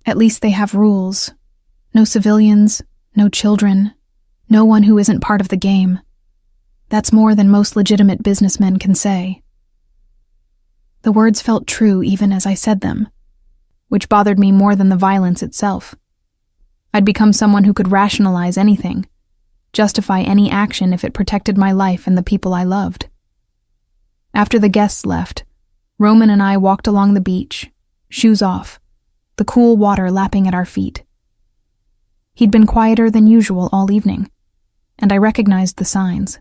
At least they have rules. No civilians, no children, no one who isn't part of the game. That's more than most legitimate businessmen can say." The words felt true even as I said them, which bothered me more than the violence itself. I'd become someone who could rationalize anything, justify any action if it protected my life and the people I loved. After the guests left, Roman and I walked along the beach, shoes off, the cool water lapping at our feet. He'd been quieter than usual all evening, and I recognized the signs.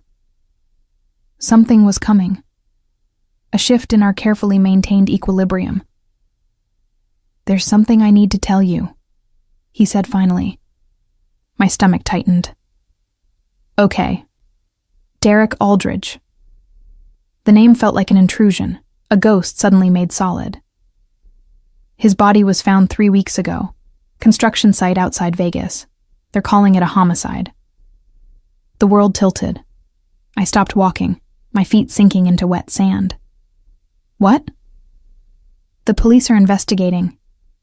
Something was coming. A shift in our carefully maintained equilibrium. "There's something I need to tell you," he said finally. My stomach tightened. "Okay. Derek Aldridge." The name felt like an intrusion, a ghost suddenly made solid. "His body was found 3 weeks ago. Construction site outside Vegas. They're calling it a homicide." The world tilted. I stopped walking, my feet sinking into wet sand. "What?" "The police are investigating,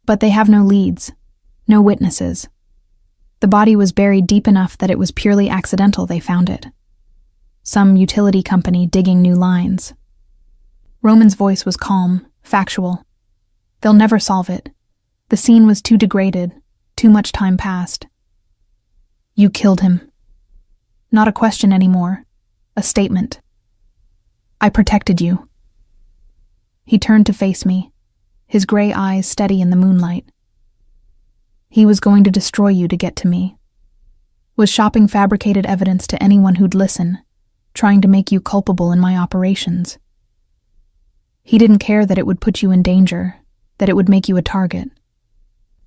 but they have no leads, no witnesses. The body was buried deep enough that it was purely accidental they found it. Some utility company digging new lines." Roman's voice was calm, factual. "They'll never solve it. The scene was too degraded, too much time passed." "You killed him." "Not a question anymore. A statement." "I protected you." He turned to face me, his gray eyes steady in the moonlight. "He was going to destroy you to get to me. Was shopping fabricated evidence to anyone who'd listen, trying to make you culpable in my operations. He didn't care that it would put you in danger, that it would make you a target.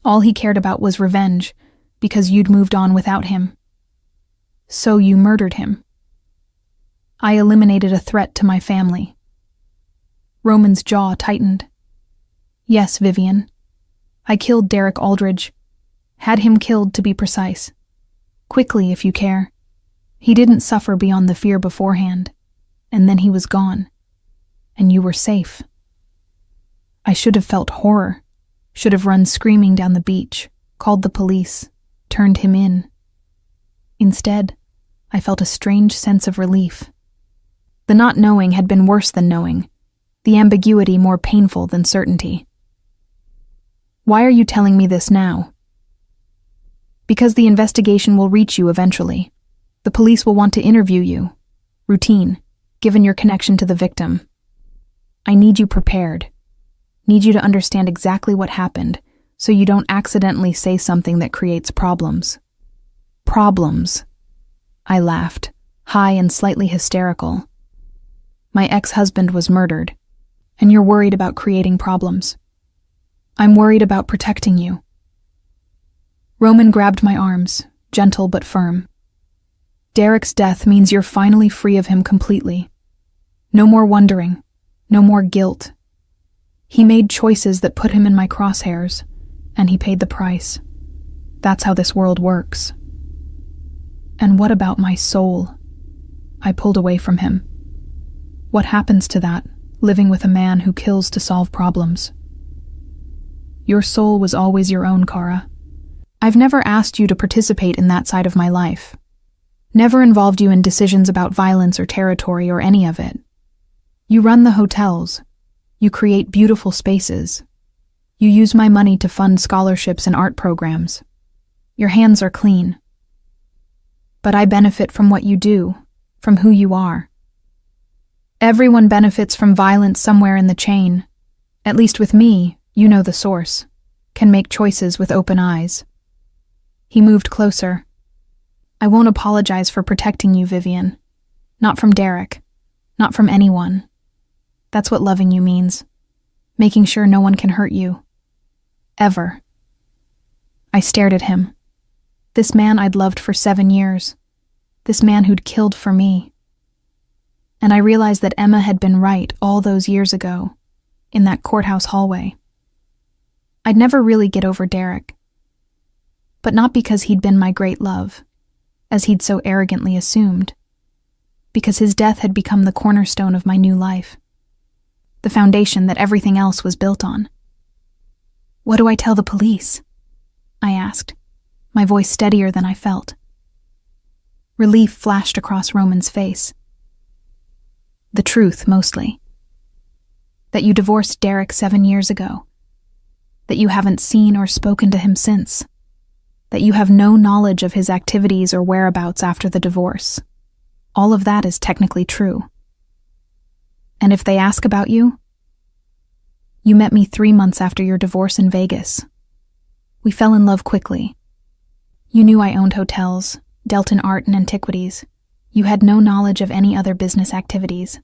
All he cared about was revenge, because you'd moved on without him. So you murdered him. I eliminated a threat to my family." Roman's jaw tightened. "Yes, Vivian. I killed Derek Aldridge. Had him killed, to be precise. Quickly, if you care. He didn't suffer beyond the fear beforehand, and then he was gone. And you were safe. I should have felt horror, should have run screaming down the beach, called the police, turned him in. Instead, I felt a strange sense of relief. The not knowing had been worse than knowing, the ambiguity more painful than certainty. "Why are you telling me this now?" "Because the investigation will reach you eventually. The police will want to interview you. Routine, given your connection to the victim. I need you prepared. Need you to understand exactly what happened, so you don't accidentally say something that creates problems." "Problems?" I laughed, high and slightly hysterical. "My ex-husband was murdered, and you're worried about creating problems. I'm worried about protecting you." Roman grabbed my arms, gentle but firm. "Derek's death means you're finally free of him completely. No more wondering, no more guilt. He made choices that put him in my crosshairs, and he paid the price. That's how this world works." "And what about my soul?" I pulled away from him. "What happens to that, living with a man who kills to solve problems?" "Your soul was always your own, Kara. I've never asked you to participate in that side of my life. Never involved you in decisions about violence or territory or any of it. You run the hotels. You create beautiful spaces. You use my money to fund scholarships and art programs. Your hands are clean. But I benefit from what you do, from who you are. Everyone benefits from violence somewhere in the chain. At least with me, you know the source. Can make choices with open eyes. He moved closer. I won't apologize for protecting you, Vivian. Not from Derek. Not from anyone. That's what loving you means. Making sure no one can hurt you. Ever. I stared at him. This man I'd loved for 7 years. This man who'd killed for me. And I realized that Emma had been right all those years ago, in that courthouse hallway. I'd never really get over Derek. But not because he'd been my great love, as he'd so arrogantly assumed. Because his death had become the cornerstone of my new life. The foundation that everything else was built on. What do I tell the police? I asked, my voice steadier than I felt. Relief flashed across Roman's face. The truth, mostly. That you divorced Derek 7 years ago. That you haven't seen or spoken to him since. That you have no knowledge of his activities or whereabouts after the divorce. All of that is technically true. And if they ask about you, you met me 3 months after your divorce in Vegas. We fell in love quickly. You knew I owned hotels, dealt in art and antiquities. You had no knowledge of any other business activities.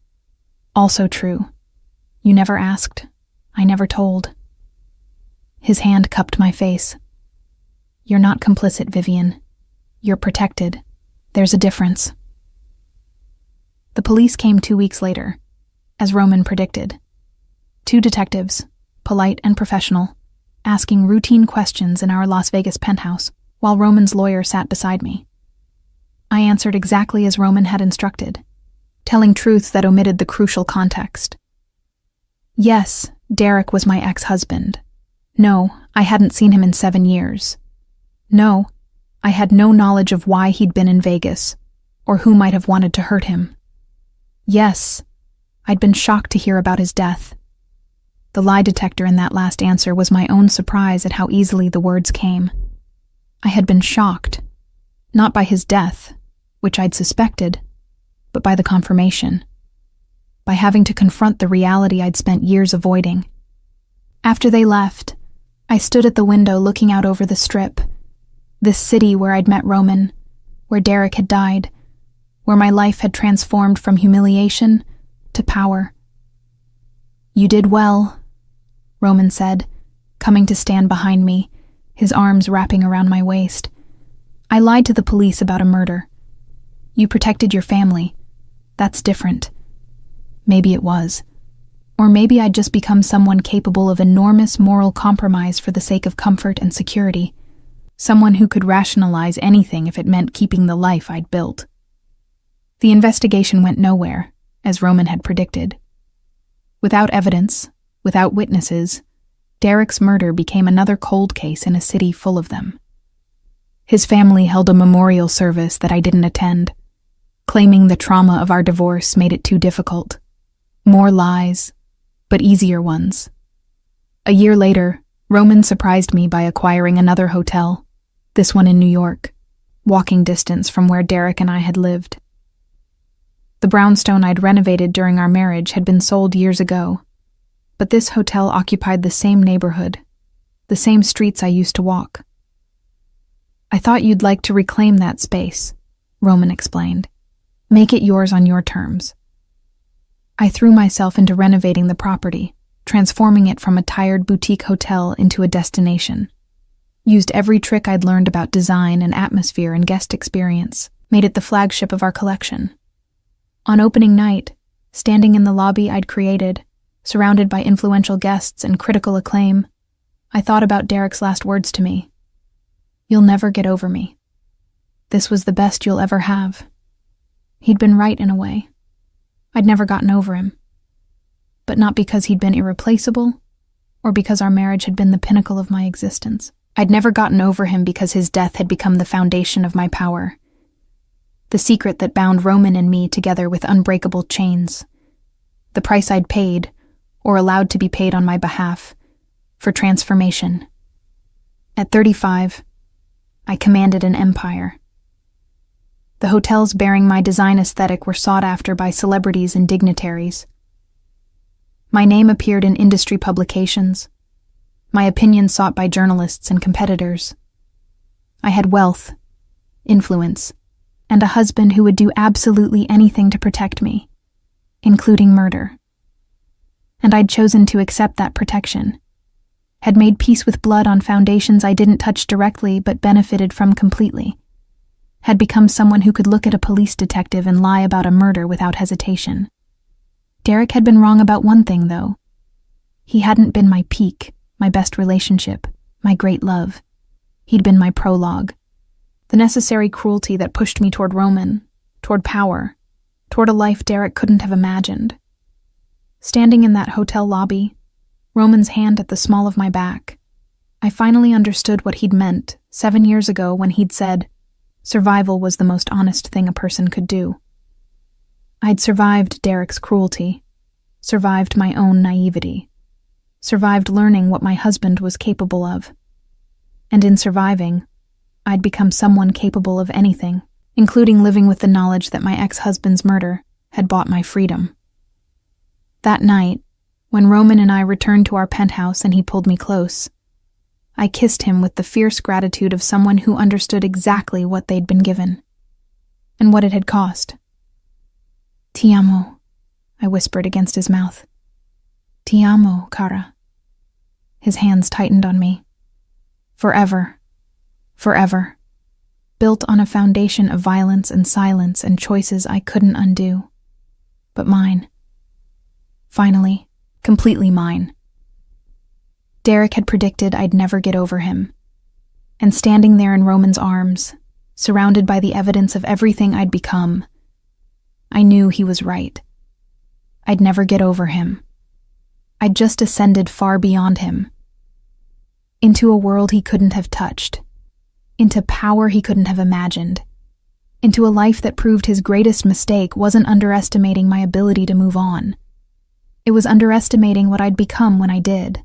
Also true. You never asked. I never told. His hand cupped my face. You're not complicit, Vivian. You're protected. There's a difference. The police came 2 weeks later, as Roman predicted. 2 detectives, polite and professional, asking routine questions in our Las Vegas penthouse, while Roman's lawyer sat beside me. I answered exactly as Roman had instructed, telling truths that omitted the crucial context. Yes, Derek was my ex-husband. No, I hadn't seen him in 7 years. No, I had no knowledge of why he'd been in Vegas, or who might have wanted to hurt him. Yes, I'd been shocked to hear about his death. The lie detector in that last answer was my own surprise at how easily the words came. I had been shocked, not by his death, which I'd suspected, but by the confirmation. By having to confront the reality I'd spent years avoiding. After they left, I stood at the window looking out over the Strip, this city where I'd met Roman, where Derek had died, where my life had transformed from humiliation to power. You did well, Roman said, coming to stand behind me, his arms wrapping around my waist. I lied to the police about a murder. You protected your family. That's different. Maybe it was. Or maybe I'd just become someone capable of enormous moral compromise for the sake of comfort and security. Someone who could rationalize anything if it meant keeping the life I'd built. The investigation went nowhere, as Roman had predicted. Without evidence, without witnesses, Derek's murder became another cold case in a city full of them. His family held a memorial service that I didn't attend, claiming the trauma of our divorce made it too difficult. More lies, but easier ones. A year later, Roman surprised me by acquiring another hotel, this one in New York, walking distance from where Derek and I had lived. The brownstone I'd renovated during our marriage had been sold years ago, but this hotel occupied the same neighborhood, the same streets I used to walk. I thought you'd like to reclaim that space, Roman explained. Make it yours on your terms. I threw myself into renovating the property, transforming it from a tired boutique hotel into a destination. Used every trick I'd learned about design and atmosphere and guest experience, made it the flagship of our collection. On opening night, standing in the lobby I'd created, surrounded by influential guests and critical acclaim, I thought about Derek's last words to me. You'll never get over me. This was the best you'll ever have. He'd been right in a way. I'd never gotten over him. But not because he'd been irreplaceable, or because our marriage had been the pinnacle of my existence. I'd never gotten over him because his death had become the foundation of my power. The secret that bound Roman and me together with unbreakable chains. The price I'd paid, or allowed to be paid on my behalf, for transformation. At 35, I commanded an empire. The hotels bearing my design aesthetic were sought after by celebrities and dignitaries. My name appeared in industry publications, my opinion sought by journalists and competitors. I had wealth, influence, and a husband who would do absolutely anything to protect me, including murder. And I'd chosen to accept that protection, had made peace with blood on foundations I didn't touch directly but benefited from completely, had become someone who could look at a police detective and lie about a murder without hesitation. Derek had been wrong about one thing, though. He hadn't been my peak, my best relationship, my great love. He'd been my prologue, the necessary cruelty that pushed me toward Roman, toward power, toward a life Derek couldn't have imagined. Standing in that hotel lobby, Roman's hand at the small of my back, I finally understood what he'd meant 7 years ago when he'd said, survival was the most honest thing a person could do. I'd survived Derek's cruelty, survived my own naivety, survived learning what my husband was capable of. And in surviving, I'd become someone capable of anything, including living with the knowledge that my ex-husband's murder had bought my freedom. That night, when Roman and I returned to our penthouse and he pulled me close, I kissed him with the fierce gratitude of someone who understood exactly what they'd been given, and what it had cost. Ti amo, I whispered against his mouth. Ti amo, cara. His hands tightened on me. Forever, forever, built on a foundation of violence and silence and choices I couldn't undo. But mine. Finally, completely mine. Derek had predicted I'd never get over him. And standing there in Roman's arms, surrounded by the evidence of everything I'd become, I knew he was right. I'd never get over him. I'd just ascended far beyond him. Into a world he couldn't have touched. Into power he couldn't have imagined. Into a life that proved his greatest mistake wasn't underestimating my ability to move on. It was underestimating what I'd become when I did.